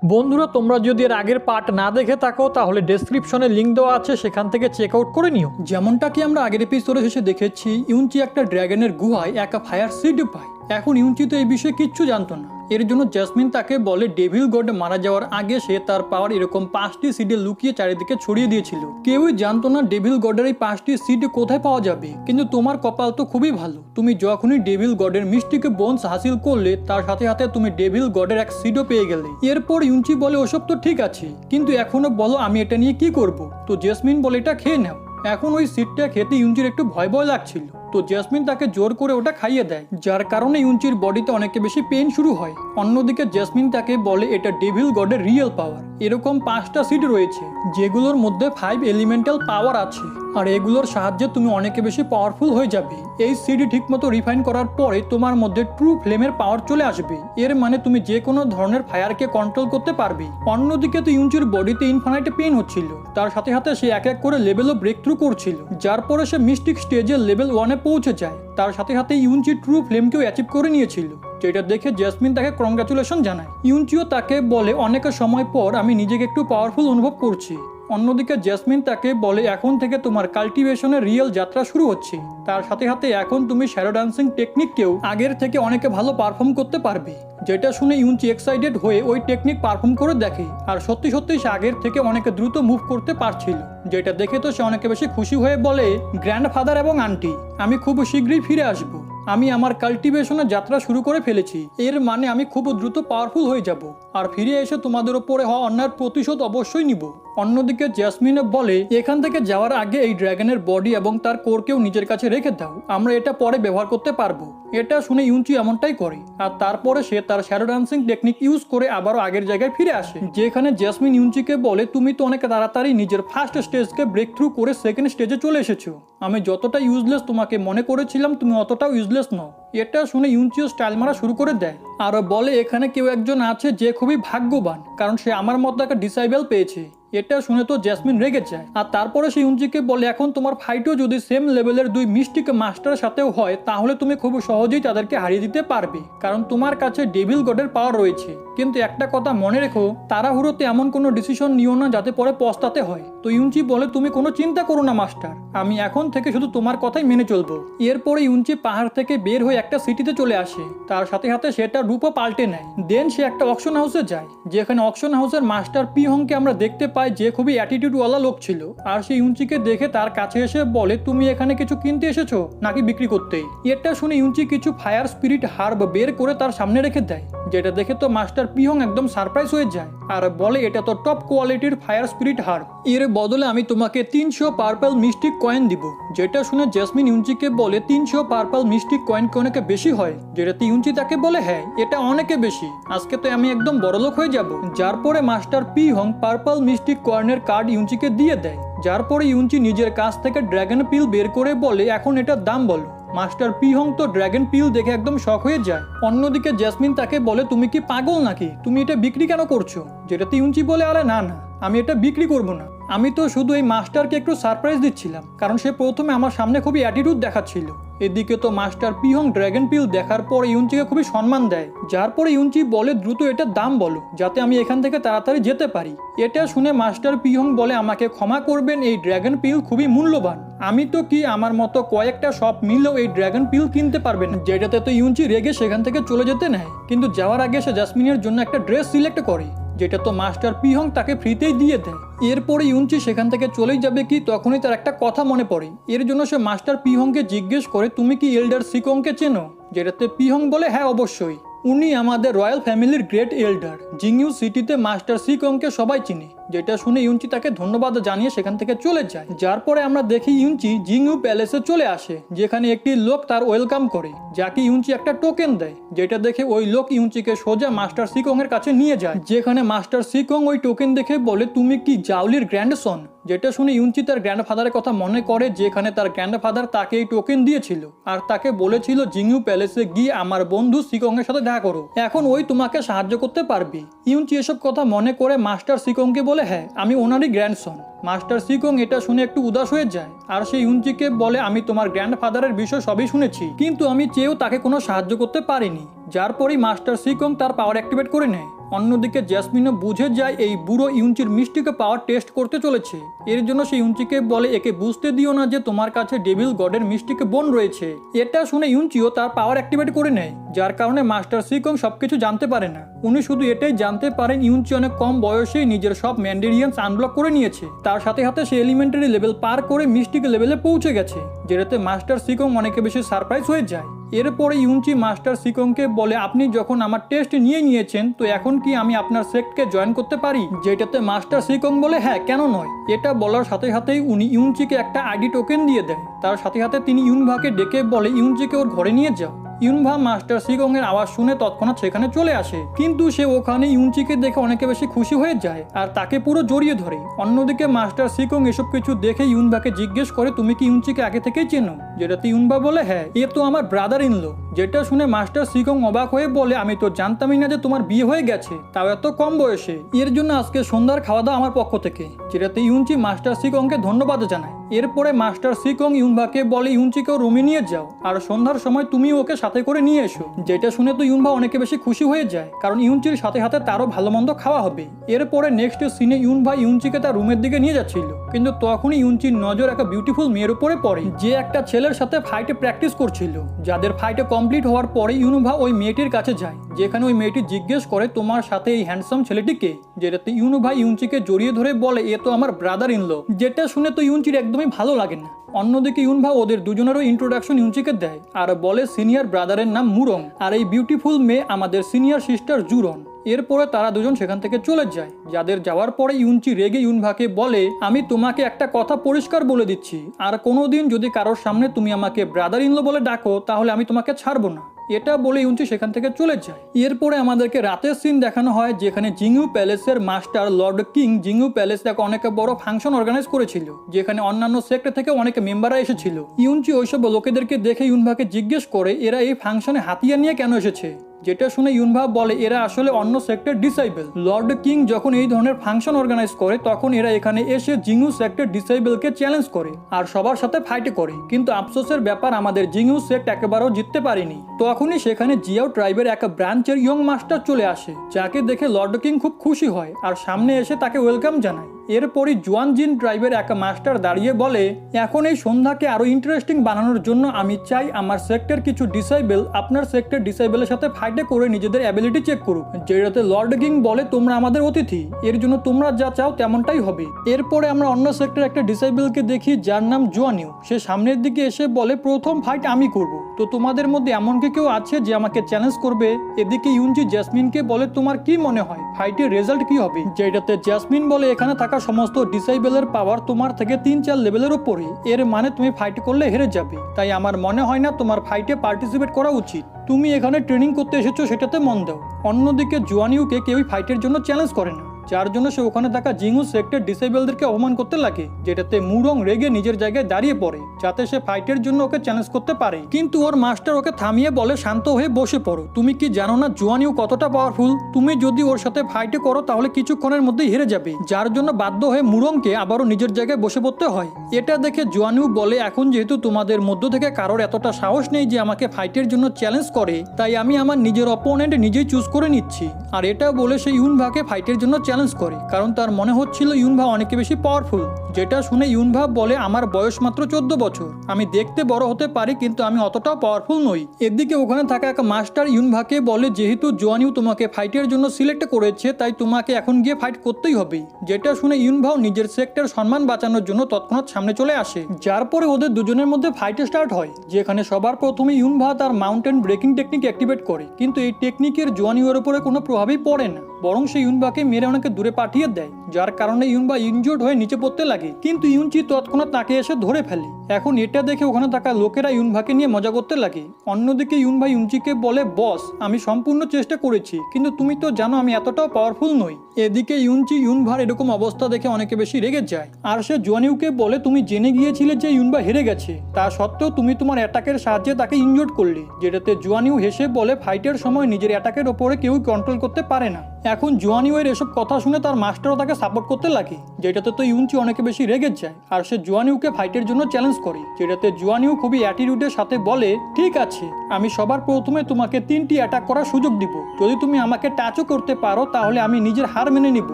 বন্ধুরা, তোমরা যদি এর আগের পার্ট না দেখে থাকো তাহলে ডেসক্রিপশনে লিঙ্ক দেওয়া আছে, সেখান থেকে চেক আউট করে নিও। যেমনটা কি আমরা আগের এপিসোডে শেষে দেখেছি, ইউনচি একটা ড্রাগনের গুহায় একা ফায়ার সিড পায়। এখন ইউনচি তো এই বিষয়ে কিচ্ছু জানতো না। এর জন্য জ্যাসমিন তাকে বলে ডেভিল গড মারা যাওয়ার আগে সে তার পাওয়ার এরকম 5টি সিডে লুকিয়ে চারিদিকে ছড়িয়ে দিয়েছিল। কেউই জানতো না ডেভিল গডের এই 5টি সিড কোথায় পাওয়া যাবে। কিন্তু তোমার কপাল তো খুবই ভালো, তুমি যখনই ডেভিল গডের মিষ্টিকে বোনস হাসিল করলে তার সাথে সাথে তুমি ডেভিল গডের এক সিডও পেয়ে গেলে। এরপর ইউনচি বলে ওসব তো ঠিক আছে, কিন্তু এখনো বলো আমি এটা নিয়ে কি করব। তো জ্যাসমিন বলে এটা খেয়ে নাও। এখন ওই সিডটা খেতে ইউনচির একটু ভয় ভয় লাগছিল, তো জ্যাসমিন তাকে জোর করে ওটা খাইয়ে দেয়, যার কারণে ইউনচির বডিতে অনেক বেশি পেন শুরু হয়। অন্যদিকে জ্যাসমিন তাকে বলে এটা ডেভিল গডের রিয়েল পাওয়ার। এরকম 5টা সিড রয়েছে যেগুলোর মধ্যে 5 এলিমেন্টাল পাওয়ার আছে, আর এগুলোর সাহায্যে তুমি অনেক বেশি পাওয়ারফুল হয়ে যাবে। এই সিড ঠিকমতো রিফাইন করার পরে তোমার মধ্যে ট্রু ফ্লেমের পাওয়ার চলে আসবে। এর মানে তুমি যে কোনো ধরনের ফায়ারকে কন্ট্রোল করতে পারবে। অন্যদিকে তো ইউনচির বডিতে ইনফাইনাইট পেন হচ্ছিল, তার সাথে সাথে সে এক এক করে লেভেলও ব্রেক থ্রু করছিল, যার পরে সে মিস্টিক স্টেজে লেভেল 1-এ পৌঁছে যায়। তার সাথে সাথে ইউনচি ট্রু ফ্লেমকেও অ্যাচিভ করে নিয়েছিল, যেটা দেখে জ্যাসমিন তাকে কংগ্রাচুলেশন জানায়। ইউনচিও তাকে বলে অনেক সময় পর আমি নিজেকে একটু পাওয়ারফুল অনুভব করছি। অন্যদিকে জ্যাসমিন তাকে বলে এখন থেকে তোমার কাল্টিভেশনের রিয়েল যাত্রা শুরু হচ্ছে। তার সাথে সাথে এখন তুমি শ্যাডো ডান্সিং টেকনিককেও আগের থেকে অনেকে ভালো পারফর্ম করতে পারবে। যেটা শুনে ইউনচি এক্সাইটেড হয়ে ওই টেকনিক পারফর্ম করে দেখে, আর সত্যি সত্যি সে আগের থেকে অনেক দ্রুত মুভ করতে পারছিল। যেটা দেখে তো সে অনেক বেশি খুশি হয়ে বলে গ্র্যান্ডফাদার এবং আন্টি, আমি খুব শীঘ্রই ফিরে আসবো। আমি আমার কাল্টিভেশনের যাত্রা শুরু করে ফেলেছি, এর মানে আমি খুব দ্রুত পাওয়ারফুল হয়ে যাব, আর ফিরে এসে তোমাদের উপরে হওয়া অন্যায়ের প্রতিশোধ অবশ্যই নিব। অন্যদিকে জ্যাসমিন বলে এখান থেকে যাওয়ার আগে এই ড্রাগনের বডি এবং তার কোরকেও নিজের কাছে রেখে দাও, আমরা এটা পরে ব্যবহার করতে পারবো। এটা শুনে ইউনচি এমনটাই করে, আর তারপরে সে তার শ্যাডো ডান্সিং টেকনিক ইউজ করে আবারও আগের জায়গায় ফিরে আসে। যেখানে জ্যাসমিন ইউনচিকে বলে তুমি তো অনেক তাড়াতাড়ি নিজের ফার্স্ট স্টেজকে ব্রেক থ্রু করে সেকেন্ড স্টেজে চলে এসেছো। আমি যতটা ইউজলেস তোমাকে মনে করেছিলাম তুমি অতটাও ইউজলেস নও। এটা শুনে ইউনচিও স্টাইল মারা শুরু করে দেয়, আর বলে এখানে কেউ একজন আছে যে খুবই ভাগ্যবান, কারণ সে আমার মতো একটা ডিসাইবেল পেয়েছে। এটা শুনে তো জ্যাসমিন রেগে যায়, আর তারপরে সে ইউনচিকে বলে এখন তোমার ফাইটও যদি সেম লেভেলের 2 মিস্টিক মাস্টারের সাথেও হয় তাহলে তুমি খুব সহজেই তাদেরকে হারিয়ে দিতে পারবে, কারণ তোমার কাছে ডেভিল গডের পাওয়ার রয়েছে। কিন্তু একটা কথা মনে রেখো, তাড়াহুড়োতে এমন কোনো ডিসিশন নিও না যাতে পরে পস্তাতে হয়। তো ইউনচি বলে তুমি কোনো চিন্তা করো না মাস্টার, আমি এখন থেকে শুধু তোমার কথাই মেনে চলবো। এরপরে ইউনচি পাহাড় থেকে বের হয়ে একটা সিটিতে চলে আসে, তার সাথে সাথে সেটা রূপও পাল্টে নেয়। দেন সে একটা অকশন হাউসে যায়, যেখানে অকশন হাউসের মাস্টার পিহংকে আমরা দেখতে পাই, যে খুবই অ্যাটিটিউডওয়ালা লোক ছিল। আর সে ইউনচিকে দেখে তার কাছে এসে বলে তুমি এখানে কিছু কিনতে এসেছো নাকি বিক্রি করতেই। এটা শুনে ইউনচি কিছু ফায়ার স্পিরিট হার্ব বের করে তার সামনে রেখে দেয়, যেটা দেখে তো মাস্টার পিহং একদম সারপ্রাইজ হয়ে যায়, আর বলে এটা তো টপ কোয়ালিটির ফায়ার স্পিরিট হার্ব, এর বদলে আমি তোমাকে 300 পার্পল মিস্টিক কয়েন দিব। যেটা শুনে জ্যাসমিন ইউনচিকে বলে 300 পার্পল মিস্টিক কয়েন কি অনেকে বেশি হয়? যেটাতে ইউনচি তাকে বলে হ্যাঁ এটা অনেকে বেশি, আজকে তো আমি একদম বড়লোক হয়ে যাব। যার পরে মাস্টার পিহং পার্পল মিস্টিক কয়েনের কার্ড ইউনচিকে দিয়ে দেয়, যার পরে ইউনচি নিজের কাছ থেকে ড্রাগন পিল বের করে বলে এখন এটার দাম বলো। মাস্টার পিহং তো ড্রাগন পিল দেখে একদম শক হয়ে যায়। অন্যদিকে জ্যাসমিন তাকে বলে তুমি কি পাগল নাকি, তুমি এটা বিক্রি কেন করছো? যেটাতে ইউনচি বলে আরে না না, আমি এটা বিক্রি করব না, আমি তো শুধু এই মাস্টারকে একটু সারপ্রাইজ দিচ্ছিলাম, কারণ সে প্রথমে আমার সামনে খুবই অ্যাটিটিউড দেখাচ্ছিল। এদিকে তো মাস্টার পিহং ড্রাগন পিল দেখার পর ইউনচিকে খুবই সম্মান দেয়, যার পরে ইউনচি বলে দ্রুত এটার দাম বলো যাতে আমি এখান থেকে তাড়াতাড়ি যেতে পারি। এটা শুনে মাস্টার পিহং বলে আমাকে ক্ষমা করবেন, এই ড্রাগন পিল খুবই মূল্যবান, আমি তো কি আমার মতো কয়েকটা শপ মিললেও এই ড্রাগন পিল কিনতে পারবেন না। যেটাতে তো ইউনচি রেগে সেখান থেকে চলে যেতে নেয়, কিন্তু যাওয়ার আগে সে জ্যাসমিনের জন্য একটা ড্রেস সিলেক্ট করে, যেটা তো মাস্টার পিহং তাকে ফ্রিতেই দিয়ে দেয়। এরপরে ইউনচি সেখান থেকে চলেই যাবে কি তখনই তার একটা কথা মনে পড়ে। এর জন্য সে মাস্টার পিহংকে জিজ্ঞেস করে তুমি কি এল্ডার সিকংকে চেনো? যেটাতে পিহং বলে হ্যাঁ অবশ্যই, উনি আমাদের রয়্যাল ফ্যামিলির গ্রেট এল্ডার। জিংইউ সিটিতে মাস্টার সিকংকে সবাই চিনে। যেটা শুনে ইউনচি তাকে ধন্যবাদ জানিয়ে সেখান থেকে চলে যায়। যার পরে আমরা দেখি ইউনচি জিংইউ প্যালেসে চলে আসে, যেখানে একটি লোক তার ওয়েলকাম করে, যাকে ইউনচি একটা টোকেন দেয়। যেটা দেখে ওই লোক ইউনচিকে সোজা মাস্টার সিকং এর কাছে নিয়ে যায়, যেখানে মাস্টার সিকং ওই টোকেন দেখে বলে তুমি কি জাউলির গ্র্যান্ডসন? যেটা শুনে ইউনচি তার গ্র্যান্ডফাদারের কথা মনে করে, যেখানে তার গ্র্যান্ডফাদার তাকে এই টোকেন দিয়েছিল আর তাকে বলেছিল জিংইউ প্যালেসে গিয়ে আমার বন্ধু সিকং এর সাথে দেখা করো, এখন ওই তোমাকে সাহায্য করতে পারবে। ইউনচি এসব কথা মনে করে মাস্টার সিকংকে বলে হ্যাঁ আমি ওনারই গ্র্যান্ডসন। মাস্টার সিকং এটা শুনে একটু উদাস হয়ে যায়, আর সে ইউনচিকে বলে আমি তোমার গ্র্যান্ডফাদারের বিষয় সবই শুনেছি, কিন্তু আমি চেয়েও তাকে কোনো সাহায্য করতে পারিনি। যার পরেই মাস্টার সিকং তার পাওয়ার অ্যাক্টিভেট করে নেয়। অন্যদিকে জ্যাসমিনও বুঝে যায় এই বুড়ো ইউনচির মিষ্টিকে পাওয়ার টেস্ট করতে চলেছে। এর জন্য সে ইউনচিকে বলে একে বুঝতে দিও না যে তোমার কাছে ডেভিল গডের মিষ্টিকে বোন রয়েছে। এটা শুনে ইউনচিও তার পাওয়ার অ্যাক্টিভেট করে নেয়, যার কারণে মাস্টার সিকং সবকিছু জানতে পারে না। উনি শুধু এটাই জানতে পারেন ইউনচি অনেক কম বয়সেই নিজের সব ম্যান্ডেরিয়ান্স আনব্লক করে নিয়েছে। তার সাথে সাথে সে এলিমেন্টারি লেভেল পার করে মিস্টিক লেভেলে পৌঁছে গেছে, যেটাতে মাস্টার সিকং অনেক বেশি সারপ্রাইজ হয়ে যায়। এরপরে ইউনচি মাস্টার সিকংকে বলে আপনি যখন আমার টেস্ট নিয়েছেন তো এখন কি আমি আপনার সেক্টকে জয়েন করতে পারি? যেটাতে মাস্টার সিকং বলে হ্যাঁ, কেন নয়। এটা বলার সাথে সাথেই উনি ইউনচিকে একটা আইডি টোকেন দিয়ে দেয়। তার সাথে সাথে তিনি ইউনভাকে ডেকে বলে ইউনচিকে ওর ঘরে নিয়ে যাও। ইউনভা মাস্টার সিকং এর আওয়াজ শুনে তৎক্ষণাৎ সেখানে চলে আসে, কিন্তু সে ওখানে ইউনচিকে দেখে অনেকে বেশি খুশি হয়ে যায় আর তাকে পুরো জড়িয়ে ধরে। অন্যদিকে মাস্টার সিকং এসব কিছু দেখে ইউনভাকে জিজ্ঞেস করে তুমি কি ইউনচিকে আগে থেকেই চেনো? যেটাতে ইউনভা বলে হ্যাঁ, এ তো আমার ব্রাদার ইন ল। যেটা শুনে মাস্টার সিকং অবাক হয়ে বলে আমি তো জানতামই না যে তোমার বিয়ে হয়ে গেছে, তাও এত কম বয়সে। এর জন্য আজকে সন্ধ্যার খাওয়া দাওয়া আমার পক্ষ থেকে। যেটাতে ইউনচি মাস্টার সিকংকে ধন্যবাদ জানায়। এরপরে মাস্টার সিকং ইউনভাকে বলে ইউনচিকেও রুমে নিয়ে যাও আর সন্ধ্যার সময় তুমি ওকে সাথে করে নিয়ে এসো। যেটা শুনে তো ইউনভা অনেকে বেশি খুশি হয়ে যায়, কারণ ইউনচির সাথে সাথে তারও ভালো মন্দ খাওয়া হবে। এরপরে নেক্সট সিনে ইউনভা ইউনচিকে তার রুমের দিকে নিয়ে যাচ্ছিল, কিন্তু তখনই ইউনচির নজর একটা বিউটিফুল মেয়ের উপরে পড়ে, যে একটা ছেলের সাথে ফাইটে প্র্যাকটিস করছিল। যাদের ফাইটে কমপ্লিট হওয়ার পরে ইউনভা ওই মেয়েটির কাছে যায়, যেখানে ওই মেয়েটি জিজ্ঞেস করে তোমার সাথে এই হ্যান্ডসাম ছেলেটিকে? যেটাতে ইউনভা ইউনচিকে জড়িয়ে ধরে বলে এ তো আমার ব্রাদার ইন ল। যেটা শুনে তো ইউনচির একদমই ভালো লাগে না। অন্যদিকে ইউনভা ওদের দুজনেরও ইন্ট্রোডাকশন ইউনচিকে দেয় আর বলে সিনিয়র ব্রাদারের নাম মুরং আর এই বিউটিফুল মেয়ে আমাদের সিনিয়র সিস্টার জুরন। এরপরে তারা দুজন সেখান থেকে চলে যায়। যাদের যাওয়ার পরে ইউনচি রেগে ইউনভাকে বলে আমি তোমাকে একটা কথা পরিষ্কার বলে দিচ্ছি, আর কোনোদিন যদি কারোর সামনে তুমি আমাকে ব্রাদার ইনলো বলে ডাকো তাহলে আমি তোমাকে ছাড়বো না। এটা বলে ইউনচি সেখান থেকে চলে যায়। এরপরে আমাদেরকে রাতের সিন দেখানো হয়, যেখানে জিংইউ প্যালেসের মাস্টার লর্ড কিং জিংইউ প্যালেস একটা অনেক বড় ফাংশন অর্গানাইজ করেছিল, যেখানে অন্যান্য সেক্টর থেকে অনেক মেম্বাররা এসেছিল। ইউনচি ওইসব লোকেদেরকে দেখে ইউনভাকে জিজ্ঞেস করে এরা এই ফাংশনে হাতিয়ার নিয়ে কেন এসেছে? যেটা শুনে ইউনভা বলে এরা আসলে অন্য সেক্টর ডিসাইবল। লর্ড কিং যখন এই ধরনের ফাংশন অর্গানাইজ করে তখন এরা এখানে এসে জিংইউ সেক্টর ডিসাইবলকে চ্যালেঞ্জ করে আর সবার সাথে ফাইটে করে, কিন্তু আফসোসের ব্যাপার আমাদের জিংইউ সেক্ট একেবারেও জিততে পারেনি। তখনই সেখানে জিয়াও ট্রাইবের এক ব্রাঞ্চের ইয়ং মাস্টার চলে আসে, যাকে দেখে লর্ড কিং খুব খুশি হয় আর সামনে এসে তাকে ওয়েলকাম জানায়। এরপরই জুয়ান জিন ট্রাইবের এক মাস্টার দাঁড়িয়ে বলে এখন এই সন্ধ্যাকে আরো ইন্টারেস্টিং বানানোর জন্য আমি চাই আমার সেক্টর কিছু ডিসাইবল আপনার সেক্টর ডিসাইবলের সাথে ফাইটে করে নিজেদের অ্যাবিলিটি চেক করুক। যেটাতে লর্ড কিং বলে তোমরা আমাদের অতিথি, এর জন্য তোমরা যা চাও তেমনটাই হবে। এরপরে আমরা অন্য সেক্টর একটা ডিসাইবলকে দেখি যার নাম জুয়ানিউ। সে সামনের দিকে এসে বলে প্রথম ফাইট আমি করব, তো তোমাদের মধ্যে এমন কি কেউ আছে যে আমাকে চ্যালেঞ্জ করবে? এদিকে ইউনচি জ্যাসমিনকে বলে তোমার কি মনে হয় ফাইটের রেজাল্ট কি হবে? যেটাতে জ্যাসমিন বলে এখানে থাকা সমস্ত ডিসাইবলের পাওয়ার তোমার থেকে 3-4 লেভেলের উপরে, এর মানে তুমি ফাইট করলে হেরে যাবে, তাই আমার মনে হয় না তোমার ফাইটে পার্টিসিপেট করা উচিত। তুমি এখানে ট্রেনিং করতে এসেছো সেটাতে মন দাও। অন্যদিকে জুয়ানিউকে কেউই ফাইটের জন্য চ্যালেঞ্জ করে না, যার জন্য সে ওখানে থাকা জিংইউ সেক্টর ডিসেবলদেরকে অপমান করতে লাগে, যেটাতে মুরং রেগে নিজের জায়গায় দাঁড়িয়ে পড়ে যাতে সে ফাইটের জন্য ওকে চ্যালেঞ্জ করতে পারে। কিন্তু ওর মাস্টার ওকে থামিয়ে বলে শান্ত হয়ে বসে পড়ো, তুমি কি জানো না জুয়ানিউ কতটা পাওয়ারফুল? তুমি যদি ওর সাথে ফাইটে করো তাহলে কিছুক্ষণের মধ্যেই হেরে যাবে, যার জন্য বাধ্য হয়ে মুরংকে আবারও নিজের জায়গায় বসে পড়তে হয়। এটা দেখে জুয়ানিউ বলে এখন যেহেতু তোমাদের মধ্য থেকে কারোর এতটা সাহস নেই যে আমাকে ফাইটের জন্য চ্যালেঞ্জ করে, তাই আমি আমার নিজের অপোনেন্ট নিজেই চুজ করে নিচ্ছি। আর এটা বলে সে ইউনভাকে ফাইটের জন্য চ্যালেঞ্জ করে, কারণ তার মনে হচ্ছিল ইউনভা অনেক বেশি পাওয়ারফুল। যেটা শুনে ইউনভা বলে আমার বয়স মাত্র 14 বছর, আমি দেখতে বড় হতে পারি কিন্তু আমি অতটাও পাওয়ারফুল নই। এদিকে ওখানে থাকা এক মাস্টার ইউনভাকে বলে যেহেতু জুয়ানিউ তোমাকে ফাইটের জন্য সিলেক্ট করেছে তাই তোমাকে এখন গিয়ে ফাইট করতেই হবে। যেটা শুনে ইউনভাও নিজের সেক্টর সম্মান বাঁচানোর জন্য তৎক্ষণাৎ সামনে চলে আসে, যার পরে ওদের দুজনের মধ্যে ফাইট স্টার্ট হয়, যেখানে সবার প্রথমে ইউনভা তার মাউন্টেন ব্রেকিং টেকনিক অ্যাক্টিভেট করে, কিন্তু এই টেকনিকের জুয়ানিউর উপরে কোনো প্রভাবই পড়ে না, বরং সে ইউনভাকে মেরে অনেক দূরে পাঠিয়ে দেয়, যার কারণে ইউনভা ইনজোর্ড হয়ে নিচে পড়তে লাগে। কিন্তু ইউনচি তৎক্ষণাৎ তাকে এসে ধরে ফেলে। এখন এটা দেখে ওখানে থাকা লোকেরা ইউনভাকে নিয়ে মজা করতে লাগে। অন্যদিকে ইউনভা ইউনচিকে বলে বস আমি সম্পূর্ণ চেষ্টা করেছি, কিন্তু তুমি তো জানো আমি এতটাও পাওয়ারফুল নই। এদিকে ইউনচি ইউনভার এরকম অবস্থা দেখে অনেকে বেশি রেগে যায়, আর সে জুয়ানিউকে বলে তুমি জেনে গিয়েছিলে যে ইউনভা হেরে গেছে, তা সত্ত্বেও তুমি তোমার অ্যাটাকের সাহায্যে তাকে ইনজোর্ড করলে। যেটাতে জুয়ানিউ হেসে বলে ফাইটের সময় নিজের অ্যাটাকের ওপরে কেউ কন্ট্রোল করতে পারে না। এখন জুয়ানিউয়ের এসব কথা শুনে তার মাস্টারও তাকে সাপোর্ট করতে লাগে, যেটাতে তো ইউনচি অনেক বেশি রেগে যায়, আর সে জুয়ানিউকে ফাইটের জন্য চ্যালেঞ্জ করে, যেটাতে জুয়ানিও খুবই অ্যাটিটিউডের সাথে বলে ঠিক আছে, আমি সবার প্রথমে তোমাকে 3টি অ্যাটাক করার সুযোগ দিব, যদি তুমি আমাকে টাচও করতে পারো তাহলে আমি নিজের হার মেনে নিব।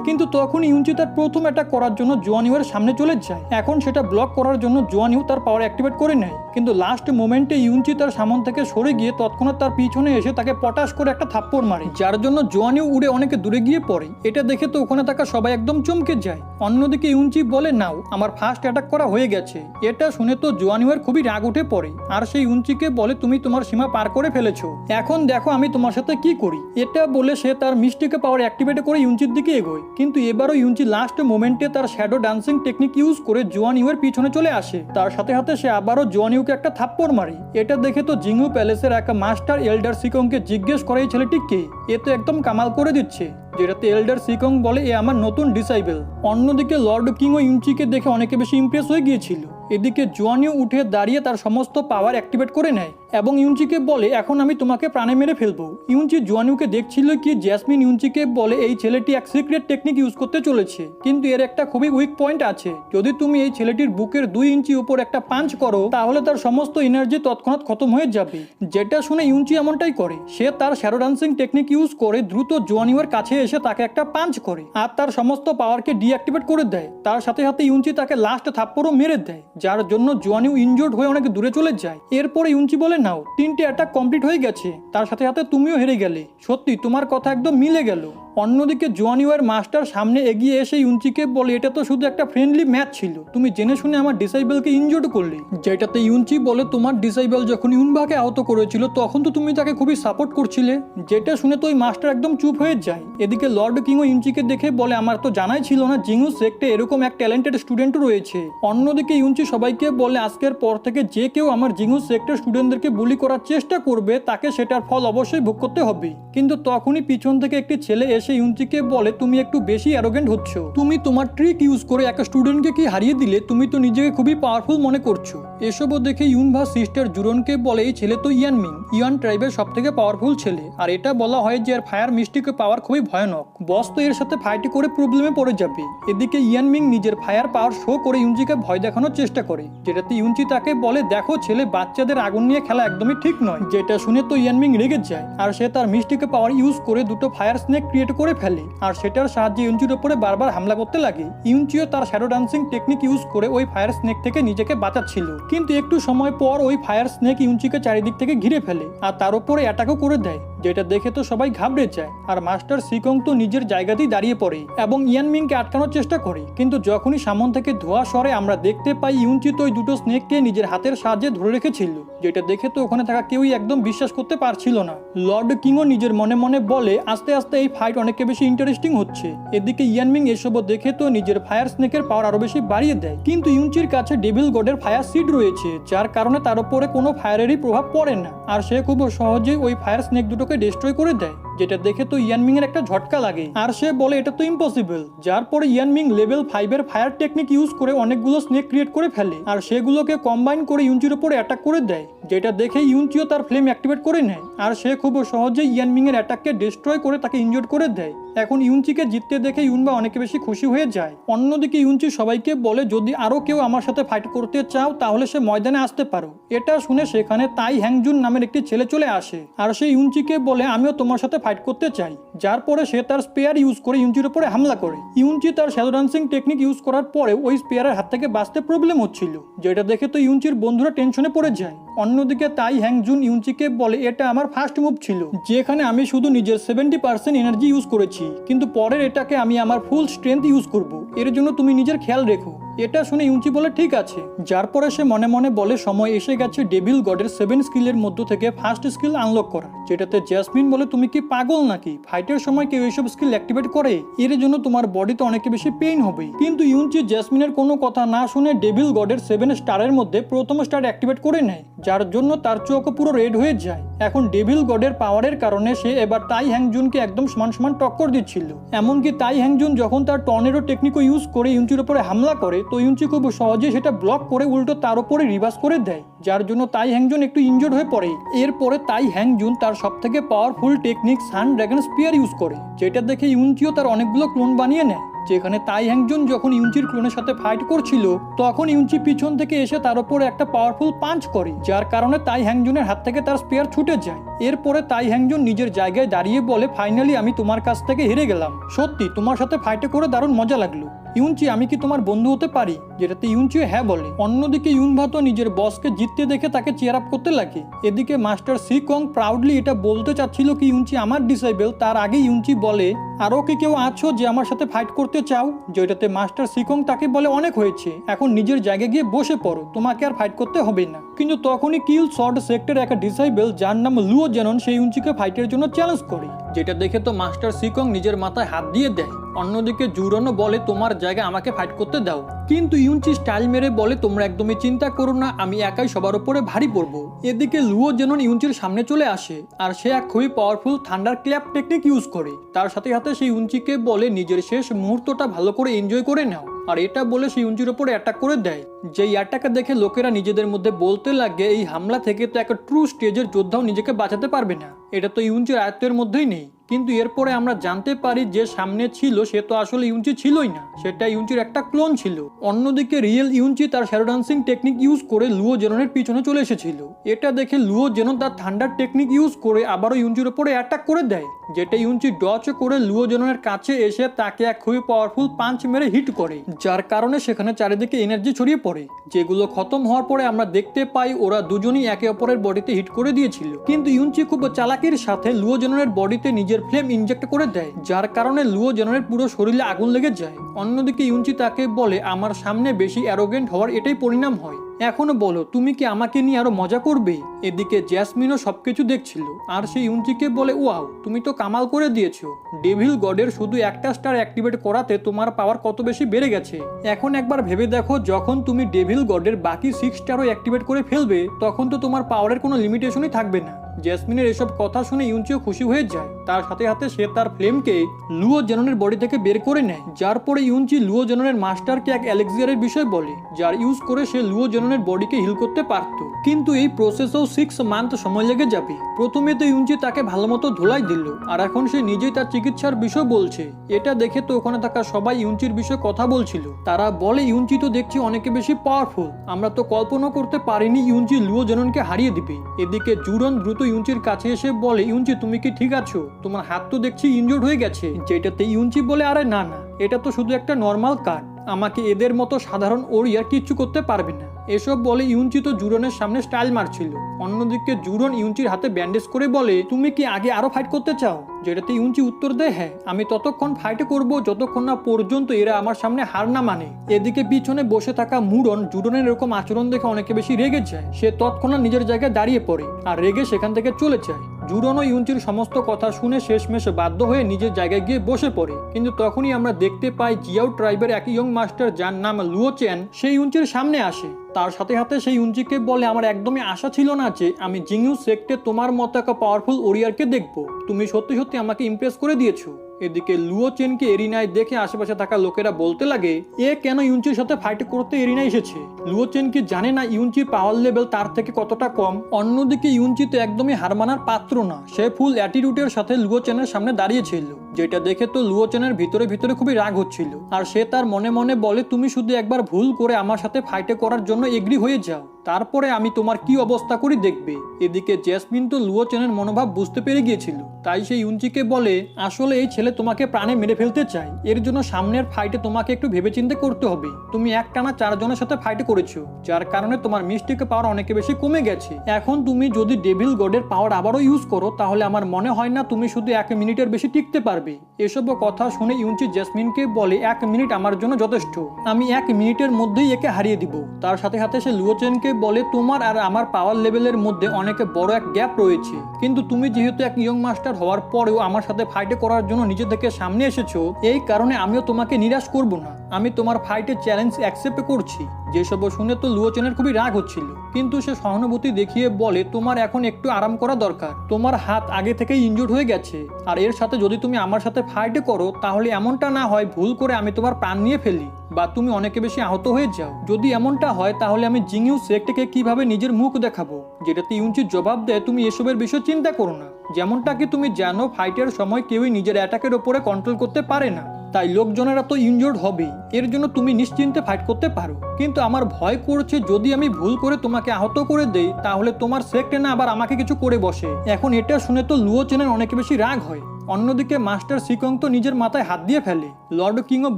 কিন্তু তখন ইউনচি তার প্রথম অ্যাটাক করার জন্য জুয়ানিওর সামনে চলে যায়। এখন সেটা ব্লক করার জন্য জুয়ানিও তার পাওয়ার অ্যাক্টিভেট করে নেয়, কিন্তু লাস্ট মোমেন্টে ইউনচি তার সামন থেকে সরে গিয়ে তৎক্ষণাৎ তার পিছনে এসে তাকে পটাশ করে একটা থাপ্পড় মারে, যার জন্য জুয়ানিও উড়ে অনেকে দূরে গিয়ে পড়ে। এটা দেখে তো ওখানে থাকা সবাই একদম চমকে যায়। অন্যদিকে ইউনচি বলে নাও আমার ফার্স্ট অ্যাটাক করা হয়ে গেছে। এটা শুনে তো জুয়ানিওর খুবই রাগ উঠে পড়ে, আর সেই ইউনচিকে বলে তুমি তোমার সীমা পার করে ফেলেছো, এখন দেখো আমি তোমার সাথে কি করি। এটা বলে সে তার মিস্টিকে পাওয়ার অ্যাক্টিভেট করে ইউনচির দিকে এগোয়, কিন্তু এবারও ইউনচি লাস্ট মোমেন্টে তার শ্যাডো ডান্সিং টেকনিক ইউজ করে জুয়ানিওর পিছনে চলে আসে। তার সাথে সাথে সে আবারও জুয়ানিওকে একটা থাপ্পড় মারে। এটা দেখে তো জিংউ প্যালেসের এক মাস্টার এল্ডার সিকংকে জিজ্ঞেস করে এই ছেলেটি কে, এ তো একদম কামাল করে দিচ্ছে, যেটাতে এল্ডার সিকং বলে এ আমার নতুন ডিসাইবল। অন্যদিকে লর্ড কিংও ইউনচিকে দেখে অনেকে বেশি ইমপ্রেস হয়ে গিয়েছিল। এদিকে জুয়ানিও উঠে দাঁড়িয়ে তার সমস্ত পাওয়ার অ্যাক্টিভেট করে নেয় এবং ইউনচিকে বলে এখন আমি তোমাকে প্রাণে মেরে ফেলবো। ইউনচি জুয়ানিওকে দেখছিল কি জ্যাসমিন ইউনচিকে বলে এই ছেলেটি এক সিক্রেট টেকনিক ইউজ করতে চলেছে, কিন্তু এর একটা খুবই উইক পয়েন্ট আছে, যদি তুমি এই ছেলেটির বুকের 2 ইঞ্চি উপর একটা পাঞ্চ করো তাহলে তার সমস্ত এনার্জি তৎক্ষণাৎ খতম হয়ে যাবে। যেটা শুনে ইউনচি এমনটাই করে, সে তার শ্যাডো ডান্সিং টেকনিক ইউজ করে দ্রুত জুয়ানিওর কাছে এসে তাকে একটা পাঞ্চ করে আর তার সমস্ত পাওয়ারকে ডিঅ্যাক্টিভেট করে দেয়। তার সাথে সাথে ইউনচি তাকে লাস্ট থাপ্পড়ও মেরে দেয়, যার জন্য জুয়ানিও ইনজোর্ড হয়ে অনেক দূরে চলে যায়। এরপরে ইউনচি বলে নাও 3টে অ্যাটাক কমপ্লিট হয়ে গেছে, তার সাথে সাথে তুমিও হেরে গেলে, সত্যি তোমার কথা একদম মিলে গেল। অন্যদিকে জুয়ানিওর মাস্টার সামনে এগিয়ে এসে ইউনচিকে বলে এটা তো শুধু একটা ফ্রেন্ডলি ম্যাচ ছিল, তুমি জেনে শুনে আমার ডিসাইবলকে ইনজোর্ড করলে। যেটাতে ইউনচি বলে তোমার ডিসাইবল যখন ইউনবাকে আহত করেছিল তখন তো তুমি তাকে খুবই সাপোর্ট করছিলে। যেটা শুনে তো ওই মাস্টার একদম চুপ হয়ে যায়। এদিকে লর্ড কিংও ইউনচিকে দেখে বলে আমার তো জানাই ছিল না জিংউ সেক্টে এরকম এক ট্যালেন্টেড স্টুডেন্টও রয়েছে। অন্যদিকে ইউনচি সবাইকে বলে আজকের পর থেকে যে কেউ আমার জিংউ সেক্টর স্টুডেন্টদেরকে বুলি করার চেষ্টা করবে তাকে সেটার ফল অবশ্যই ভোগ করতে হবে। কিন্তু তখনই পিছন থেকে একটি ছেলে এসে ইউনচিকে বলে তুমি একটু বেশি অ্যারোগেন্ট হচ্ছ, তুমি তোমার ট্রিক ইউজ করে একটা স্টুডেন্টকে কি হারিয়ে দিলে, তুমি তো নিজেকে খুবই পাওয়ারফুল মনে করছো। এসবও দেখে ইউনভা সিস্টার জুরনকে বলে এই ছেলে তো ইয়ানমিং, ইয়ান ট্রাইবের সব থেকে পাওয়ারফুল ছেলে, আর এটা বলা হয় যে এর ফায়ার মিস্টিকে পাওয়ার খুবই ভয়ানক, বস তো এর সাথে ফাইট করে প্রবলেমে পড়ে যাবে। এদিকে ইয়ানমিং নিজের ফায়ার পাওয়ার শো করে ইউনচিকে ভয় দেখানোর চেষ্টা করে, যেটাতে ইউনচি তাকে বলে দেখো ছেলে বাচ্চাদের আগুন নিয়ে খেলা একদমই ঠিক নয়। যেটা শুনে তো ইয়ানমিং রেগে যায় আর সে তার মিস্টিকে পাওয়ার ইউজ করে দুটো ফায়ার স্নেক ক্রিয়েট করে ফেলে আর সেটার সাহায্যে ইউনচির উপরে বারবার হামলা করতে লাগে। ইউনচিও তার শ্যাডো ডান্সিং টেকনিক ইউজ করে ওই ফায়ার স্নেক থেকে নিজেকে বাঁচাচ্ছিল, কিন্তু একটু সময় পর ওই ফায়ার স্নেক ইউনচিকে চারিদিক থেকে ঘিরে ফেলে আর তার উপরে অ্যাটাকও করে দেয়। যেটা দেখে তো সবাই ঘাবড়ে যায় আর মাস্টার সিকং তো নিজের জায়গাতেই দাঁড়িয়ে পড়ে এবং ইয়ানমিংকে আটকানোর চেষ্টা করে, কিন্তু যখনই সামন থেকে ধোঁয়া সরে আমরা দেখতে পাই ইউনচি তো ওই দুটো স্নেককে নিজের হাতের সাহায্যে ধরে রেখেছিল। যেটা দেখে তো ওখানে থাকা কেউই একদম বিশ্বাস করতে পারছিল না। লর্ড কিংও নিজের মনে মনে বলে আস্তে আস্তে এই ফাইট অনেক বেশি ইন্টারেস্টিং হচ্ছে। এদিকে ইয়ানমিং এসবও দেখে তো নিজের ফায়ার স্নেকের পাওয়ার আরো বেশি বাড়িয়ে দেয়, কিন্তু ইউনচির কাছে ডেভিল গডের ফায়ার সিড রয়েছে, যার কারণে তার উপরে কোনো ফায়ারেরই প্রভাব পড়ে না আর সে খুব সহজেই ওই ফায়ার স্নেক দুটোকে ডিস্ট্রয় করে দেয়। যেটা দেখে তো ইয়ানমিং এর একটা ঝটকা লাগে আর সে বলে এটা তো ইম্পসিবল। যার পরে ইয়ানমিং লেভেল 5 এর ফায়ার টেকনিক ইউজ করে অনেকগুলো স্নেক ক্রিয়েট করে ফেলে আর সেগুলোকে কম্বাইন করে ইউনচির উপরে অ্যাটাক করে দেয়। যেটা দেখে ইউনচিও তার ফ্লেম অ্যাক্টিভেট করে নেয় আর সে খুব সহজেই ইয়ানমিং এর অ্যাটাককে ডিস্ট্রয় করে তাকে ইনজোর্ড করে দেয়। এখন ইউনচিকে জিততে দেখে ইউনবা অনেক বেশি খুশি হয়ে যায়। অন্যদিকে ইউনচি সবাইকে বলে যদি আরো কেউ আমার সাথে ফাইট করতে চাও তাহলে সে ময়দানে আসতে পারো। এটা শুনে সেখানে তাই হ্যাংজুন নামের একটি ছেলে চলে আসে আর সে ইউনচিকে বলে আমিও তোমার সাথে ফাইট করতে চাই। যার পরে সে তার স্পেয়ার ইউজ করে ইউনচির উপরে হামলা করে। ইউনচি তার শ্যাডো ডান্সিং টেকনিক ইউজ করার পরে ওই স্পেয়ারের হাত থেকে বাঁচতে প্রবলেম হচ্ছিল, যেটা দেখে তো ইউনচির বন্ধুরা টেনশনে পড়ে যায়। অন্যদিকে তাই হ্যাংজুন ইউনচিকে বলে এটা আমার ফার্স্ট মুভ ছিল, যেখানে আমি শুধু নিজের 70% এনার্জি ইউজ করেছি, কিন্তু পরের এটাকে আমি আমার ফুল স্ট্রেংথ ইউজ করব, এর জন্য তুমি নিজের খেয়াল রেখো। এটা শুনে ইউনচি বলে ঠিক আছে। যার পরে সে মনে মনে বলে সময় এসে গেছে ডেভিল গডের 7 স্কিলের মধ্য থেকে ফার্স্ট স্কিল আনলক করা। যেটাতে জ্যাসমিন বলে তুমি কি পাগল নাকি, ফাইটের সময় কেউ এইসব স্কিল অ্যাক্টিভেট করে, এর জন্য তোমার বডিতে অনেক বেশি পেইন হবে। কিন্তু ইউনচি জ্যাসমিনের কোনো কথা না শুনে ডেভিল গডের 7 স্টারের মধ্যে প্রথম স্টার অ্যাক্টিভেট করে নেয়, যার জন্য তার চোখ পুরো রেড হয়ে যায়। এখন ডেভিল গডের পাওয়ারের কারণে সে এবার তাই হ্যাংজুনকে একদম সমান সমান টক্কর দিচ্ছিল। এমনকি তাই হ্যাংজুন যখন তার টর্নেডো টেকনিকও ইউজ করে ইউনচির উপরে হামলা করে তো ইউনচি খুব সহজে সেটা ব্লক করে উল্টো তার উপরে রিভার্স করে দেয়, যার জন্য তাই হ্যাংজুন একটু ইনজোর্ড হয়ে পড়ে। এরপরে তাই হ্যাংজুন তার সবথেকে পাওয়ারফুল টেকনিক সান ড্রাগন স্পিয়ার ইউজ করে, যেটা দেখে ইউনচিও তার অনেকগুলো ক্লোন বানিয়ে নেয় যেখানে তাই হ্যাংজুন যখন ইউনচির ক্লোনের সাথে ফাইট করছিল তখন ইউনচি পিছন থেকে এসে তার উপর একটা পাওয়ারফুল পাঞ্চ করে, যার কারণে তাই হ্যাংজুনের হাত থেকে তার স্পেয়ার ছুটে যায়। এরপরে তাই হ্যাংজুন নিজের জায়গায় দাঁড়িয়ে বলে, ফাইনালি আমি তোমার কাছ থেকে হেরে গেলাম, সত্যি তোমার সাথে ফাইটে করে দারুণ মজা লাগলো। ইউনচি, আমি কি তোমার বন্ধু হতে পারি? যেটাতে ইউনচিও হ্যাঁ বলে। অন্যদিকে ইউনভা তো নিজের বসকে জিততে দেখে তাকে চেয়ার আপ করতে লাগে। এদিকে মাস্টার সি কং প্রাউডলি এটা বলতে চাচ্ছিল কি ইউনচি আমার ডিসাইবল, তার আগে ইউনচি বলে, আরও কি কেউ আছো যে আমার সাথে ফাইট করতে চাও? যেটাতে মাস্টার সি কং তাকে বলে, অনেক হয়েছে, এখন নিজের জায়গায় গিয়ে বসে পড়ো, তোমাকে আর ফাইট করতে হবে না। কিন্তু তখনই কিল শর্ট সেক্টর একটা ডিসাইবল যার নাম লুও জেনন সেই ইউনচিকে ফাইটের জন্য চ্যালেঞ্জ করে, যেটা দেখে তো মাস্টার সি কং নিজের মাথায় হাত দিয়ে দেয়। অন্যদিকে জুরনও বলে, তোমার জায়গায় আমাকে ফাইট করতে দাও, কিন্তু ইউনচি স্টাইল মেরে বলে, তোমরা একদমই চিন্তা করো না, আমি একাই সবার উপরে ভারী পড়বো। এদিকে লুও জেনন ইউনচির সামনে চলে আসে আর সে এক খুবই powerful thunder clap technique use করে। তার সাথে সাথে সেই ইউনচিকে বলে, নিজের শেষ মুহূর্তটা ভালো করে এনজয় করে নাও। আর এটা বলে সেই ইউনচির উপরে অ্যাটাক করে দেয়। যেই অ্যাটাকে দেখে লোকেরা নিজেদের মধ্যে বলতে লাগে, এই হামলা থেকে তো একটা ট্রু স্টেজের যোদ্ধাও নিজেকে বাঁচাতে পারবে না, এটা তো ইউনচির আয়ত্তের মধ্যেই নেই। কিন্তু এরপরে আমরা জানতে পারি যে সামনে ছিল সে তো আসলে ইউনচি ছিলই না, সেটা ইউনচির একটা ক্লোন ছিল। অন্যদিকে রিয়েল ইউনচি তার শ্যাডো ডান্সিং টেকনিক ইউজ করে লুও জেননের পিছনে চলে এসেছিল। এটা দেখে লুও জেনন তার থান্ডার টেকনিক ইউজ করে আবারও ইউনচির উপরে অ্যাটাক করে দেয়, যেটা ইউনচি ডচ করে লুও জেননের কাছে এসে তাকে এক খুবই পাওয়ারফুল পাঞ্চ মেরে হিট করে, যার কারণে সেখানে চারিদিকে এনার্জি ছড়িয়ে পড়ে। যেগুলো খতম হওয়ার পরে আমরা দেখতে পাই ওরা দুজনই একে অপরের বডিতে হিট করে দিয়েছিল, কিন্তু ইউনচি খুব চালাকির সাথে লুও জেননের বডিতে নিজের ফ্লেম ইনজেক্ট করে দেয়, যার কারণে লুও জেননের পুরো শরীরে আগুন লেগে যায়। অন্যদিকে ইউনচি তাকে বলে, আমার সামনে বেশি অ্যারোগেন্ট হওয়ার এটাই পরিণাম হয়, এখনো বলো তুমি কি আমাকে নিয়ে আরো মজা করবে? এদিকে জ্যাসমিনও সবকিছু দেখছিল আর সে ইউনচিকে বলে, ওয়াও তুমি তো কামাল করে দিয়েছো, ডেভিল গডের শুধু একটা স্টার অ্যাক্টিভেট করাতে তোমার পাওয়ার কত বেশি বেড়ে গেছে। এখন একবার ভেবে দেখো, যখন তুমি ডেভিল গডের বাকি 6 স্টারও অ্যাক্টিভেট করে ফেলবে তখন তো তোমার পাওয়ারের কোনো লিমিটেশনই থাকবে না। জ্যাসমিনের এসব কথা শুনে ইউনচিও খুশি হয়ে যায়। তার সাথে সাথে সে তার ফ্লেমকে লুও জেননের বডি থেকে বের করে নেয়, যার পরে ইউনচি লুও জেননের মাস্টারকে এক এলেক্সিয়ারের বিষয় বলে, যার ইউজ করে সে লুও জেননের বডিকে হিল করতে পারত। কিন্তু এই প্রসেসেও 6 মান্থ সময় লেগে যাবে। প্রথমে তো ইউনচি তাকে ভালো মতো ধোলাই দিল আর এখন সে নিজেই তার চিকিৎসার বিষয় বলছে। এটা দেখে তো ওখানে থাকা সবাই ইউনচির বিষয়ে কথা বলছিল। তারা বলে, ইউনচি তো দেখছি অনেকে বেশি পাওয়ারফুল, আমরা তো কল্পনা করতে পারিনি ইউনচি লুও জেননকে হারিয়ে দিবে। এদিকে জুরন দ্রুত ইউনচির কাছে এসে বলে, ইউনচি তুমি কি ঠিক আছো? তোমার হাত তো দেখছি ইনজোর্ড হয়ে গেছে। যেটাতে ইউনচি বলে, আরে না না, এটা তো শুধু একটা নর্মাল কাট, আমাকে এদের মতো সাধারণ ওরিয়ার কিচ্ছু করতে পারবে না। এসব বলে ইউনচি তো জুরনের সামনে স্টাইল মারছিল। অন্যদিকে জুরন ইউনচির হাতে ব্যান্ডেজ করে বলে, তুমি কি আগে আরো ফাইট করতে চাও? যেটাতে ইউনচি উত্তর দেয়, হ্যাঁ আমি ততক্ষণ ফাইট করব যতক্ষণ না পর্যন্ত এরা আমার সামনে হার না মানে। এদিকে পিছনে বসে থাকা মুরন জুরনের এরকম আচরণ দেখে অনেকে বেশি রেগে যায়। সে তৎক্ষণাৎ নিজের জায়গায় দাঁড়িয়ে পড়ে আর রেগে সেখান থেকে চলে যায়। জুরন ও ইউনচির সমস্ত কথা শুনে শেষমেশ বাধ্য হয়ে নিজের জায়গায় গিয়ে বসে পড়ে। কিন্তু তখনই আমরা দেখতে পাই জিয়াও ট্রাইবের এক ইয়ং মাস্টার যার নাম লুও চেন সেই ইউনচির সামনে আসে। তার সাথে সাথে সেই ইউনচিকে বলে, আমার একদমই আশা ছিল না যে আমি জিংইউ সেক্টে তোমার মতো একটা পাওয়ারফুল ওরিয়ারকে দেখবো, তুমি সত্যি সত্যি আমাকে ইমপ্রেস করে দিয়েছো। এদিকে লুও চেনকে এরিনায় দেখে আশেপাশে থাকা লোকেরা বলতে লাগে, এ কেন ইউনচির সাথে ফাইট করতে এরিনায় এসেছে? লুও চেন কি জানে না ইউনচির পাওয়ার লেভেল তার থেকে কতটা কম? অন্যদিকে ইউনচি তো একদমই হার মানার পাত্র না, সে ফুল অ্যাটিটিউডের সাথে লুও চেনের সামনে দাঁড়িয়েছিল। যেটা দেখে তো লুও চেনের ভিতরে ভিতরে খুবই রাগ হচ্ছিল আর সে তার মনে মনে বলে, তুমি শুধু একবার ভুল করে আমার সাথে ফাইটে করার জন্য এগ্রি হয়ে যাও, তারপরে আমি তোমার কি অবস্থা করি দেখবে। এদিকে জ্যাসমিন তো লুও চেনের মনোভাব বুঝতে পেরে গিয়েছিল, তাই সে ইউনচিকে বলে, আসলে এই ছেলে তোমাকে প্রাণে মেরে ফেলতে চায়, এর জন্য সামনের ফাইটে তোমাকে একটু ভেবেচিন্তে করতে হবে। তুমি একটানা 4 জনের সাথে ফাইট করেছো, যার কারণে তোমার মিস্টেক পাওয়ার অনেক বেশি কমে গেছে। এখন তুমি যদি ডেভিল গডের পাওয়ার আবারও ইউজ করো তাহলে আমার মনে হয় না তুমি শুধু 1 মিনিটের বেশি টিকতে পারবে। এসব কথা শুনে ইউনচি জ্যাসমিনকে বলে, 1 মিনিট আমার জন্য যথেষ্ট, আমি 1 মিনিটের মধ্যেই একে হারিয়ে দিব। তার সাথে সাথে সে লুও চেনকে বলে, তোমার আর আমার পাওয়ার লেভেলের মধ্যে অনেক বড় এক গ্যাপ রয়েছে, কিন্তু তুমি যেহেতু এক ইয়ং মাস্টার হওয়ার পরেও আমার সাথে ফাইটে করার জন্য নিজে থেকে সামনে এসেছো, এই কারণে আমিও তোমাকে নিরাশ করব না, আমি তোমার ফাইটের চ্যালেঞ্জ অ্যাকসেপ্ট করছি। যেসব শুনে তো লুও চেনের খুবই রাগ হচ্ছিল, কিন্তু সে সহানুভূতি দেখিয়ে বলে, তোমার এখন একটু আরাম করা দরকার, তোমার হাত আগে থেকেই ইনজুর্ড হয়ে গেছে, আর এর সাথে যদি তুমি আমার সাথে ফাইট করো তাহলে এমনটা না হয় ভুল করে আমি তোমার প্রাণ নিয়ে ফেলি বা তুমি অনেকে বেশি আহত হয়ে যাও। যদি এমনটা হয় তাহলে আমি জিংইউ সেক্টকে কিভাবে নিজের মুখ দেখাবো? যেটাতে ইউনচি জবাব দেয় তুমি এসবের বিষয়ে চিন্তা করো না, যেমনটা কি তুমি জানো ফাইটের সময় কেউই নিজের অ্যাটাকের ওপরে কন্ট্রোল করতে পারে না, তাই লোকজনেরা তো ইনজোর্ড হবেই, এর জন্য তুমি নিশ্চিন্তে ফাইট করতে পারো। কিন্তু আমার ভয় করছে যদি আমি ভুল করে তোমাকে আহত করে দেই তাহলে তোমার সেক্টে না আবার আমাকে কিছু করে বসে। এখন এটা শুনে তো লুও চেনের অনেক বেশি রাগ হয়। অন্যদিকে মাস্টার সিকং তো নিজের মাথায় হাত দিয়ে ফেলে। লর্ড কিংও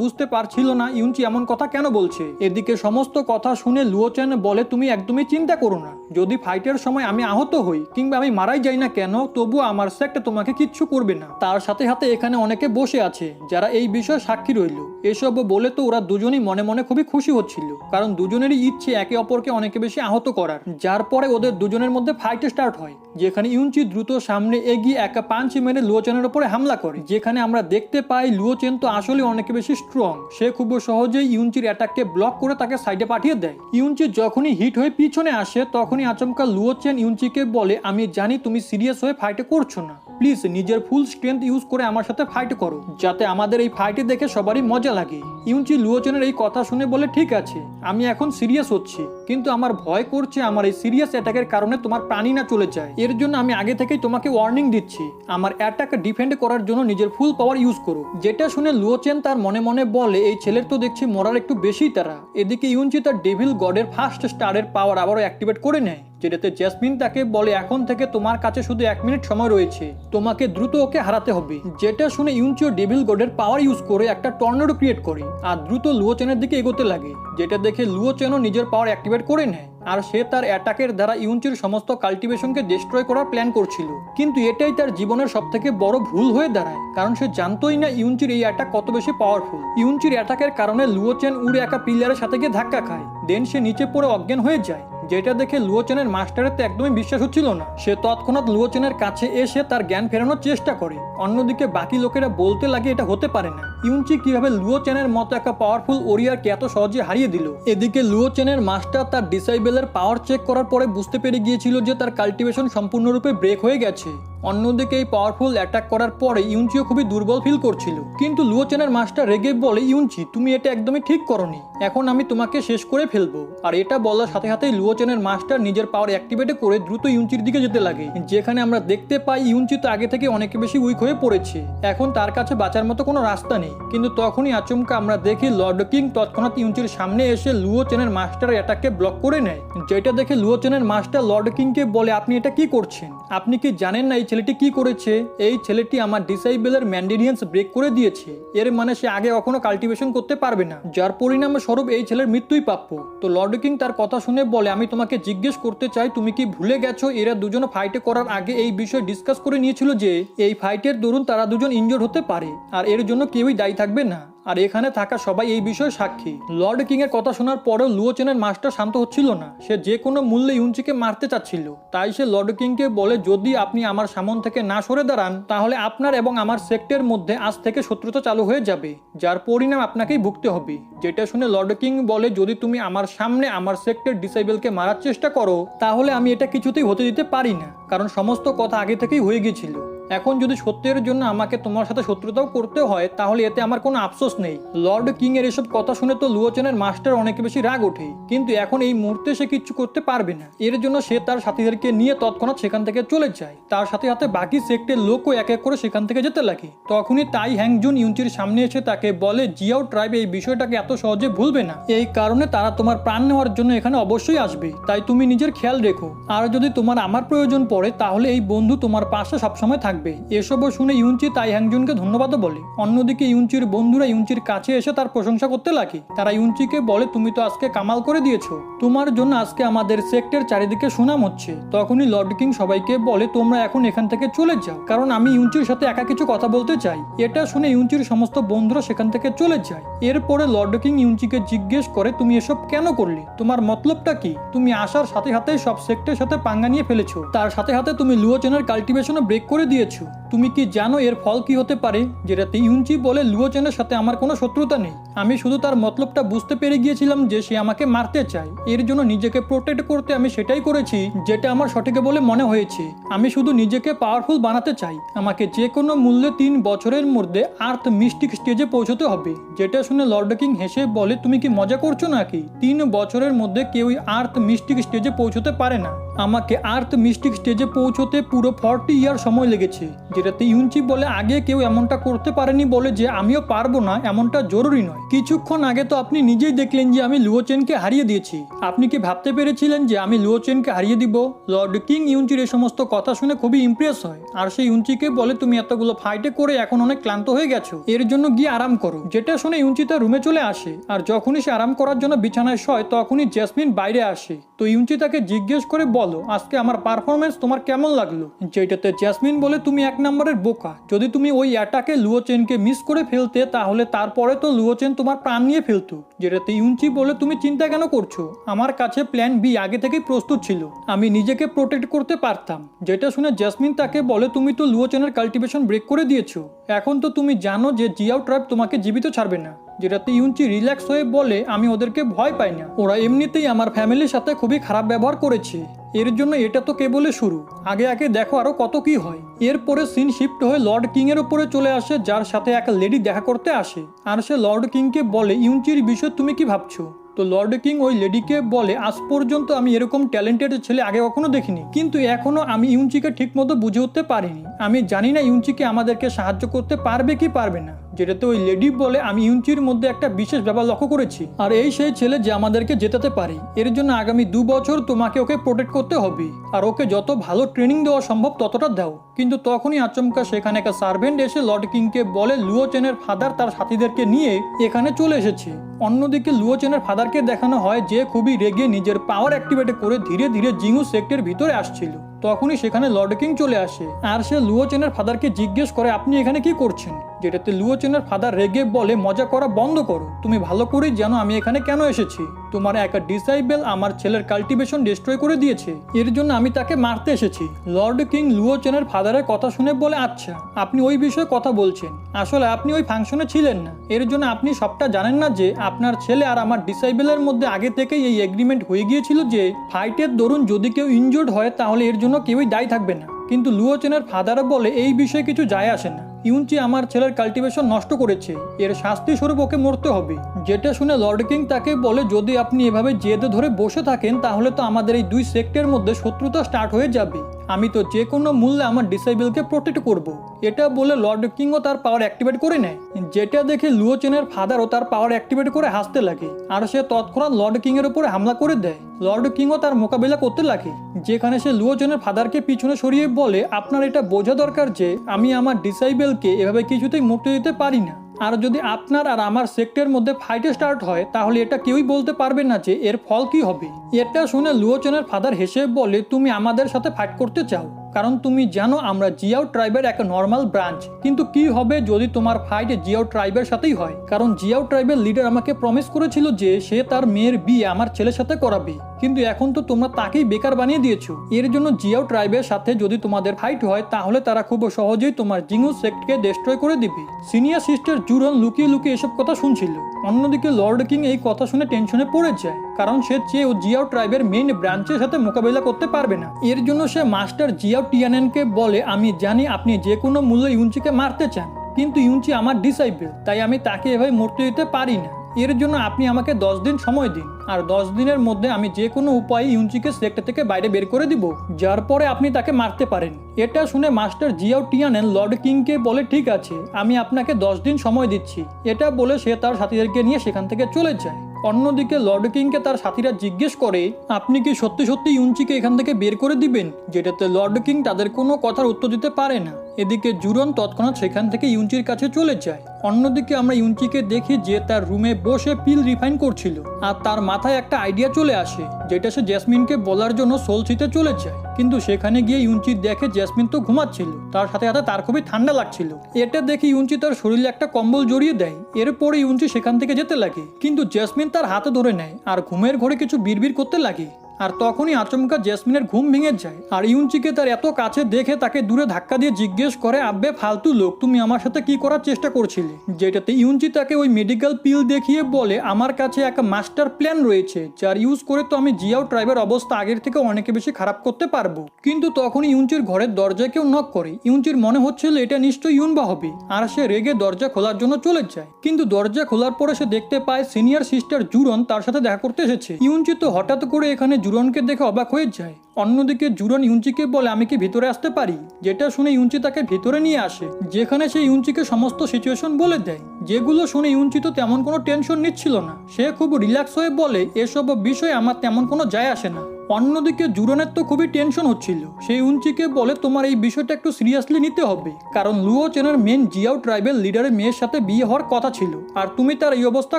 বুঝতে পারছিল না ইউনচি এমন কথা কেন বলছে। এদিকে সমস্ত কথা শুনে লুও চেন বলে তুমি একদমই চিন্তা করো না, যদি ফাইটের সময় আমি আহত হই কিংবা আমি মারাই যাই না কেন তবুও আমার সেক্ট তোমাকে কিচ্ছু করবে না। তার সাথে সাথে এখানে অনেকে বসে আছে যারা এই বিষয়ে সাক্ষী রইল। এসব বলে তো ওরা দুজনই মনে মনে খুবই খুশি হচ্ছিল, কারণ দুজনেরই ইচ্ছে একে অপরকে অনেক বেশি আহত করার। যার পরে ওদের দুজনের মধ্যে ফাইট স্টার্ট হয়, যেখানে ইউনচি দ্রুত সামনে এগিয়ে একা পাঞ্চ মেরে লুও চেনের উপরে হামলা করে। যেখানে আমরা দেখতে পাই লুও চেন তো আসলে অনেক বেশি স্ট্রং, সে খুব সহজেই ইউনচির অ্যাটাককে ব্লক করে তাকে সাইডে পাঠিয়ে দেয়। ইউনচি যখনই হিট হয়ে পিছনে আসে তখনই আচমকা লুও চেন ইউনচিকে বলে আমি জানি তুমি সিরিয়াস হয়ে ফাইটে করছো না, প্লিজ নিজের ফুল স্ট্রেংথ ইউজ করে আমার সাথে ফাইট করো, যাতে আমাদের এই ফাইটে দেখে সবারই মজা লাগে। ইউনচি লুও চেনের এই কথা শুনে বলে ঠিক আছে আমি এখন সিরিয়াস হচ্ছি, কিন্তু আমার ভয় করছে আমার এই সিরিয়াস অ্যাটাকের কারণে তোমার প্রাণী না চলে যায়। এর জন্য আমি আগে থেকেই তোমাকে ওয়ার্নিং দিচ্ছি, আমার অ্যাটাক ডিফেন্ড করার জন্য নিজের ফুল পাওয়ার ইউজ করো। যেটা শুনে লুও চেন তার মনে মনে বলে এই ছেলের তো দেখছি মরার একটু বেশি তারা। এদিকে ইউনচি তার ডেভিল গডের ফার্স্ট স্টারের পাওয়ার আবারও অ্যাক্টিভেট করে নেয়, যেটাতে জেসমিন তাকে বলে এখন থেকে তোমার কাছে শুধু 1 মিনিট সময় রয়েছে, তোমাকে দ্রুত ওকে হারাতে হবে। যেটা শুনে ইউনচিও ডেভিল গডের পাওয়ার ইউজ করে একটা টর্নেডো ক্রিয়েট করে আর দ্রুত লুও চেনের দিকে এগোতে লাগে। যেটা দেখে লুও চেনও নিজের পাওয়ার অ্যাক্টিভেট করে নেয় আর সে তার অ্যাটাকের দ্বারা ইউনচির সমস্ত কাল্টিভেশনকে ডিস্ট্রয় করার প্ল্যান করছিল। কিন্তু এটাই তার জীবনের সবথেকে বড় ভুল হয়ে দাঁড়ায়, কারণ সে জানতোই না ইউনচির এই অ্যাটাক কত বেশি পাওয়ারফুল। ইউনচির অ্যাটাকের কারণে লুও চেন উড়ে একা পিলারের সাথে গিয়ে ধাক্কা খায়, দেন সে নিচে পড়ে অজ্ঞান হয়ে যায়। যেটা দেখে লুও চেনের মাস্টারের তো একদমই বিশ্বাস হচ্ছিল না। সে তৎক্ষণাৎ লুও চেনের কাছে এসে তার জ্ঞান ফেরানোর চেষ্টা করে। অন্যদিকে বাকি লোকেরা বলতে লাগে এটা হতে পারে না, ইউনচি কিভাবে লুও চেনের মতো একটা পাওয়ারফুল ওরিয়ারকে এত সহজে হারিয়ে দিল। এদিকে লুও চেনের মাস্টার তার ডিসাইবেলের পাওয়ার চেক করার পরে বুঝতে পেরে গিয়েছিল যে তার কাল্টিভেশন সম্পূর্ণরূপে ব্রেক হয়ে গেছে। অন্যদিকে এই পাওয়ারফুল অ্যাটাক করার পরে ইউনচিও খুবই দুর্বল ফিল করছিল। কিন্তু লুও চেনের মাস্টার রেগে বলে ইউনচি তুমি এটা একদমই ঠিক করনি, এখন আমি তোমাকে শেষ করে ফেলবো। আর এটা বলার সাথে সাথেই লুও চেনের মাস্টার নিজের পাওয়ার অ্যাক্টিভেট করে দ্রুত ইউনচির দিকে যেতে লাগে। যেখানে আমরা দেখতে পাই ইউনচি তো আগে থেকে অনেক বেশি উইক হয়ে পড়েছে, এখন তার কাছে বাঁচার মতো কোনো রাস্তা নেই। কিন্তু তখনই আচমকা আমরা দেখি লর্ড কিং তৎক্ষণাৎ ইউনচির সামনে এসে লুও চেনের মাস্টারের অ্যাটাককে ব্লক করে নেয়। যেটা দেখে লুও চেনের মাস্টার লর্ড কিংকে বলে আপনি এটা কি করছেন, আপনি কি জানেন না এই ছেলেটি কি করেছে? এই ছেলেটি আমার ডিসাইবেলের ম্যান্ডেরিয়ান্স ব্রেক করে দিয়েছে, এর মানে সে আগে কখনো কাল্টিভেশন করতে পারবে না, যার পরিণামে স্বরূপ এই ছেলের মৃত্যুই প্রাপ্য। তো লর্ড কিং তার কথা শুনে বলে আমি তোমাকে জিজ্ঞেস করতে চাই তুমি কি ভুলে গেছো এরা দুজন ফাইটে করার আগে এই বিষয়ে ডিসকাস করে নিয়েছিল যে এই ফাইটের দরুন তারা দুজন ইনজোর্ড হতে পারে আর এর জন্য কেউই দায়ী থাকবে না, আর এখানে থাকা সবাই এই বিষয়ে সাক্ষী। লর্ড কিং এর কথা শোনার পরেও লুও চেনের মাস্টার শান্ত হচ্ছিল না, সে যে কোনো মূল্যে ইউনচিকে মারতে চাচ্ছিল। তাই সে লর্ড কিংকে বলে যদি আপনি আমার সামন থেকে না সরে দাঁড়ান তাহলে আপনার এবং আমার সেক্টের মধ্যে আজ থেকে শত্রুতা চালু হয়ে যাবে, যার পরিণাম আপনাকেই ভুগতে হবে। যেটা শুনে লর্ড কিং বলে যদি তুমি আমার সামনে আমার সেক্টের ডিসাইবেলকে মারার চেষ্টা করো তাহলে আমি এটা কিছুতেই হতে দিতে পারি না, কারণ সমস্ত কথা আগে থেকেই হয়ে গিয়েছিল। এখন যদি সত্যের জন্য আমাকে তোমার সাথে শত্রুতাও করতে হয় তাহলে এতে আমার কোনো আফসোস নেই। লর্ড কিং এর এসব কথা শুনে তো লুও চেনের মাস্টার অনেক বেশি রাগ ওঠে, কিন্তু এখন এই মুহূর্তে সে কিচ্ছু করতে পারবে না। এর জন্য সে তার সাথীদেরকে নিয়ে তৎক্ষণাৎ সেখান থেকে চলে যায়। তার সাথে সাথে বাকি সেক্টের লোকও এক এক করে সেখান থেকে যেতে লাগে। তখনই তাই হ্যাংজুন ইউনচির সামনে এসে তাকে বলে জিয়াও ট্রাইব এই বিষয়টাকে এত সহজে ভুলবে না, এই কারণে তারা তোমার প্রাণ নেওয়ার জন্য এখানে অবশ্যই আসবে, তাই তুমি নিজের খেয়াল রেখো, আর যদি তোমার আমার প্রয়োজন পড়ে তাহলে এই বন্ধু তোমার পাশে সবসময় থাকবে। এসবও শুনে ইউনচি তাই হ্যাংজুনকে ধন্যবাদও বলে। অন্যদিকে ইউনচির বন্ধুরা ইউনচির কাছে এসে তার প্রশংসা করতে লাগে। তারা ইউনচিকে বলে তুমি তো আজকে কামাল করে দিয়েছো, তোমার জন্য আজকে আমাদের সেক্টের চারিদিকে সুনাম হচ্ছে। তখনই লর্ড কিং সবাইকে বলে তোমরা এখন এখান থেকে চলে যাও, কারণ আমি ইউনচির সাথে একা কিছু কথা বলতে চাই। এটা শুনে ইউনচির সমস্ত বন্ধুরা সেখান থেকে চলে যায়। এরপরে লর্ড কিং ইউনচিকে জিজ্ঞেস করে তুমি এসব কেন করলে, তোমার মতলবটা কি? তুমি আসার সাথে সাথেই সব সেক্টের সাথে পাঙ্গা নিয়ে ফেলেছো, তার সাথে সাথে তুমি লুও চেনের কাল্টিভেশনও ব্রেক করে দিয়েছো। তুমি কি জানো এর ফল কি হতে পারে? যেটাতে ইউনচি বলে লুও চেনের সাথে আমার কোনো শত্রুতা নেই, আমি শুধু তার মতলবটা বুঝতে পেরে গিয়েছিলাম যে সে আমাকে মারতে চায়, এর জন্য নিজেকে প্রোটেক্ট করতে আমি সেটাই করেছি যেটা আমার সঠিক বলে মনে হয়েছে। আমি শুধু নিজেকে পাওয়ারফুল বানাতে চাই, আমাকে যে কোনো মূল্যে 3 বছরের মধ্যে আর্থ মিস্টিক স্টেজে পৌঁছতে হবে। যেটা শুনে লর্ড কিং হেসে বলে তুমি কি মজা করছো নাকি? 3 বছরের মধ্যে কেউই আর্থ মিস্টিক স্টেজে পৌঁছতে পারে না, আমাকে আর্থ মিস্টিক স্টেজে পৌঁছতে পুরো 40 ইয়ার সময় লেগেছে, যেটাতে ইউনচি বলে আগে কেউ এমনটা করতে পারেনি বলে যে আমিও পারবো না এমনটা জরুরি নয়। কিছুক্ষণ আগে তো আপনি নিজেই দেখলেন যে আমি লুওচেনকে হারিয়ে দিয়েছি। আপনি কি ভাবতে পেরেছিলেন যে আমি লুওচেনকে হারিয়ে দিব? লর্ড কিং ইউনচির এই সমস্ত কথা শুনে খুবই ইমপ্রেস হয়, আর সেই ইউনচিকে বলে তুমি এতগুলো ফাইটে করে এখন অনেক ক্লান্ত হয়ে গেছো, এর জন্য গিয়ে আরাম করো। যেটা শুনে ইউনচি তার রুমে চলে আসে, আর যখনই সে আরাম করার জন্য বিছানায় শয় তখনই জেসমিন বাইরে আসে। তো ইউনচি তাকে জিজ্ঞেস করে বলো আজকে আমার পারফরমেন্স তোমার কেমন লাগলো? যেটাতে জেসমিন বলে তুমি এক নম্বরের বোকা, যদি তুমি ওই অ্যাটাকে লুওচেনকে মিস করে ফেলতে তাহলে তারপরে তো লুওচেন তোমার প্রাণ নিয়ে ফেলতো। যেটাতে ইউনচি বলে তুমি চিন্তা কেন করছো, আমার কাছে প্ল্যান বি আগে থেকেই প্রস্তুত ছিল, আমি নিজেকে প্রোটেক্ট করতে পারতাম। যেটা শুনে জেসমিন তাকে বলে তুমি তো লুওচেনের কাল্টিভেশন ব্রেক করে দিয়েছো, এখন তো তুমি জানো যে জিয়াও ট্রাইব তোমাকে জীবিত ছাড়বে না। যেটাতে ইউনচি রিল্যাক্স হয়ে বলে আমি ওদেরকে ভয় পাই না, ওরা এমনিতেই আমার ফ্যামিলির সাথে খুবই খারাপ ব্যবহার করেছে, এর জন্য এটা তো কেবলই শুরু, আগে আগে দেখো আরো কত কি হয়। এরপরে সিন শিফট হয়ে লর্ড কিং এর উপরে চলে আসে, যার সাথে এক লেডি দেখা করতে আসে, আর সে লর্ড কিংকে বলে ইউনচির বিষয়ে তুমি কি ভাবছো? তো লর্ড কিং ওই লেডিকে বলে আজ পর্যন্ত আমি এরকম ট্যালেন্টেড ছেলে আগে কখনো দেখিনি, কিন্তু এখনো আমি ইউনচিকে ঠিক মতো বুঝে উঠতে পারিনি, আমি জানি না ইউনচিকে আমাদেরকে সাহায্য করতে পারবে কি পারবে না। যেটাতে ওই লেডি বলে আমি ইউনচির মধ্যে একটা বিশেষ ব্যাপার লক্ষ্য করেছি, আর এই সেই ছেলে যে আমাদেরকে জেতাতে পারে, এর জন্য আগামী 2 বছর তোমাকে ওকে প্রোটেক্ট করতে হবে, আর ওকে যত ভালো ট্রেনিং দেওয়া সম্ভব ততটা দাও। কিন্তু তখনই আচমকা সেখানে একটা সার্ভেন্ট এসে লর্ড কিংকে বলে লুওচেনের ফাদার তার সাথীদেরকে নিয়ে এখানে চলে এসেছে। অন্যদিকে লুওচেনের ফাদারকে দেখানো হয় যে খুবই রেগে নিজের পাওয়ার অ্যাক্টিভেট করে ধীরে ধীরে জিংউ সেক্টরের ভিতরে আসছিল। তখনই সেখানে লর্ড কিং চলে আসে, আর সে লুওচেনের ফাদারকে জিজ্ঞেস করে আপনি এখানে কি করছেন? যেটাতে লুওচেনের ফাদার রেগে বলে মজা করা বন্ধ করো, তুমি ভালো করেই জানো আমি এখানে কেন এসেছি, তোমার একা ডিসাইবেল আমার ছেলের কাল্টিভেশন ডিস্ট্রয় করে দিয়েছে, এর জন্য আমি তাকে মারতে এসেছি। লর্ড কিং লুওচেনের ফাদারের কথা শুনে বলে আচ্ছা আপনি ওই বিষয়ে কথা বলছেন, আসলে আপনি ওই ফাংশনে ছিলেন না, এর জন্য আপনি সবটা জানেন না যে আপনার ছেলে আর আমার ডিসাইবেলের মধ্যে আগে থেকেই এই এগ্রিমেন্ট হয়ে গিয়েছিল যে ফাইটের দরুন যদি কেউ ইনজুর্ড হয় তাহলে এর জন্য কেউই দায়ী থাকবে না। কিন্তু লুওচেনের ফাদার বলে এই বিষয়ে কিছু যায় আসে না, ইউনচি আমার ছেলের কাল্টিভেশন নষ্ট করেছে, এর শাস্তি স্বরূপ ওকে মরতে হবে। যেটা শুনে লর্ড কিং তাকে বলে যদি আপনি এভাবে জেদ ধরে বসে থাকেন তাহলে তো আমাদের এই 2 সেক্টরের মধ্যে শত্রুতা স্টার্ট হয়ে যাবে, আমি তো যে কোনো মূল্যে আমার ডিসেবলকে প্রোটেক্ট করব। এটা বলে লর্ড কিংও তার পাওয়ার অ্যাক্টিভেট করে নেয়, যেটা দেখে লুওচেনের ফাদারও তার পাওয়ার অ্যাক্টিভেট করে হাসতে লাগে, আর সে তৎক্ষণাৎ লর্ড কিং এর উপরে হামলা করে দেয়। লর্ড কিংও তার মোকাবিলা করতে লাগে, যেখানে সে লুওচেনের ফাদারকে পিছনে সরিয়ে বলে আপনার এটা বোঝা দরকার যে আমি আমার ডিসাইবেলকে এভাবে কিছুতেই মুক্তি দিতে পারি না, আর যদি আপনার আর আমার সেক্টরের মধ্যে ফাইটে স্টার্ট হয় তাহলে এটা কেউই বলতে পারবে না যে এর ফল কি হবে। এটা শুনে লুওচেনের ফাদার হেসে বলে তুমি আমাদের সাথে ফাইট করতে চাও, কারণ তুমি জানো আমরা জিয়াও ট্রাইবের একটা নর্মাল ব্রাঞ্চ, কিন্তু কি হবে যদি তোমার ফাইট জিয়াও ট্রাইবের সাথেই হয়, কারণ জিয়াও ট্রাইবের লিডার আমাকে প্রমিস করেছিল যে সে তার মেয়ের বিয়ে আমার ছেলের সাথে করাবে, কিন্তু এখন তো তোমরা তাকেই বেকার বানিয়ে দিয়েছো, এর জন্য জিয়াও ট্রাইবের সাথে যদি তোমাদের ফাইট হয় তাহলে তারা খুব সহজেই তোমার জিংউ সেক্টকে ডিস্ট্রয় করে দিবে। সিনিয়র সিস্টার জুরন লুকিয়ে লুকিয়ে এসব কথা শুনছিল, অন্যদিকে লর্ড কিং এই কথা শুনে টেনশনে পড়ে যায়, কারণ সে চেয়েও জিয়াও ট্রাইবের মেইন ব্রাঞ্চের সাথে মোকাবিলা করতে পারবে না। এর জন্য সে মাস্টার জিয়াও টিয়ানেনকে বলে আমি জানি আপনি যে কোনো মূল্যে ইউনচিকে মারতে চান, কিন্তু ইউনচি আমার ডিসাইবেল, তাই আমি তাকে এভাবে মরতে দিতে পারি না, এর জন্য আপনি আমাকে 10 দিন সময় দিন, আর 10 দিনের মধ্যে আমি যে কোনো উপায়ে ইউনচিকে সেক্টর থেকে বাইরে বের করে দিব, যার পরে আপনি তাকে মারতে পারেন। এটা শুনে মাস্টার জিয়াও টিয়ানেন লর্ড কিংকে বলে ঠিক আছে আমি আপনাকে 10 দিন সময় দিচ্ছি, এটা বলে সে তার সাথীদেরকে নিয়ে সেখান থেকে চলে যায়। অন্যদিকে লর্ড কিংকে তার সাথীরা জিজ্ঞেস করে আপনি কি সত্যি সত্যি ইউনচিকে এখান থেকে বের করে দিবেন, যেটাতে লর্ড কিং তাদের কোনো কথার উত্তর দিতে পারে না। এদিকে জুরন তৎক্ষণাৎ সেখান থেকে ইউনচির কাছে চলে যায়। অন্যদিকে আমরা ইউনচিকে দেখি যে তার রুমে বসে পিল রিফাইন করছিল, আর তার মাথায় একটা আইডিয়া চলে আসে যেটা সে জেসমিনকে বলার জন্য সোলসিতে চলে যায়, কিন্তু সেখানে গিয়ে ইউনচি দেখে জেসমিন তো ঘুমাচ্ছিল, তার সাথে সাথে তার খুবই ঠান্ডা লাগছিল। এটা দেখে ইউনচি তার শরীরে একটা কম্বল জড়িয়ে দেয়, এরপরে ইউনচি সেখান থেকে যেতে লাগে, কিন্তু জেসমিন তার হাতে ধরে নেয় আর ঘুমের ঘরে কিছু বিড়বিড় করতে লাগে, আর তখনই আচমকা জেসমিনের ঘুম ভেঙে যায়, আর ইউনচিকে তার এত কাছে দেখে তাকে দূরে ধাক্কা দিয়ে জিজ্ঞেস করে আব্বে ফালতু লোক তুমি আমার সাথে কি করার চেষ্টা করছিলে, যেটাতে ইউনচি তাকে ওই মেডিকেল পিল দেখিয়ে বলে আমার কাছে একটা মাস্টার প্ল্যান রয়েছে যার ইউজ করে তো আমি জিয়াও ট্রাইবের অবস্থা আগের থেকে অনেকে বেশি খারাপ করতে পারবো। কিন্তু তখনই ইউনচির ঘরের দরজায় কেউ নক করে, ইউনচির মনে হচ্ছিল এটা নিশ্চয়ই ইউনবা হবে, আর সে রেগে দরজা খোলার জন্য চলে যায়, কিন্তু দরজা খোলার পরে সে দেখতে পায় সিনিয়র সিস্টার জুরন তার সাথে দেখা করতে এসেছে। ইউনচি তো হঠাৎ করে এখানে জুরনকে দেখে অবাক হয়ে যায়। অন্যদিকে জুরন ইউনচিকে বলে আমি কি ভিতরে আসতে পারি, যেটা শুনে ইউনচি তাকে ভিতরে নিয়ে আসে, যেখানে সে ইউনচিকে সমস্ত সিচুয়েশন বলে দেয়, যেগুলো শুনে ইউনচি তো তেমন কোনো টেনশন নিচ্ছিল না। সে খুব রিল্যাক্স হয়ে বলে এসব বিষয়ে আমার তেমন কোনো যায় আসে না। অন্যদিকে জুরনের তো খুবই টেনশন হচ্ছিল। সে ইউনচিকে বলে তোমার এই বিষয়টা একটু সিরিয়াসলি নিতে হবে, কারণ লুও চেনের মেন জিয়াও ট্রাইবের লিডারের মেয়ের সাথে বিয়ে হওয়ার কথা ছিল, আর তুমি তার এই অবস্থা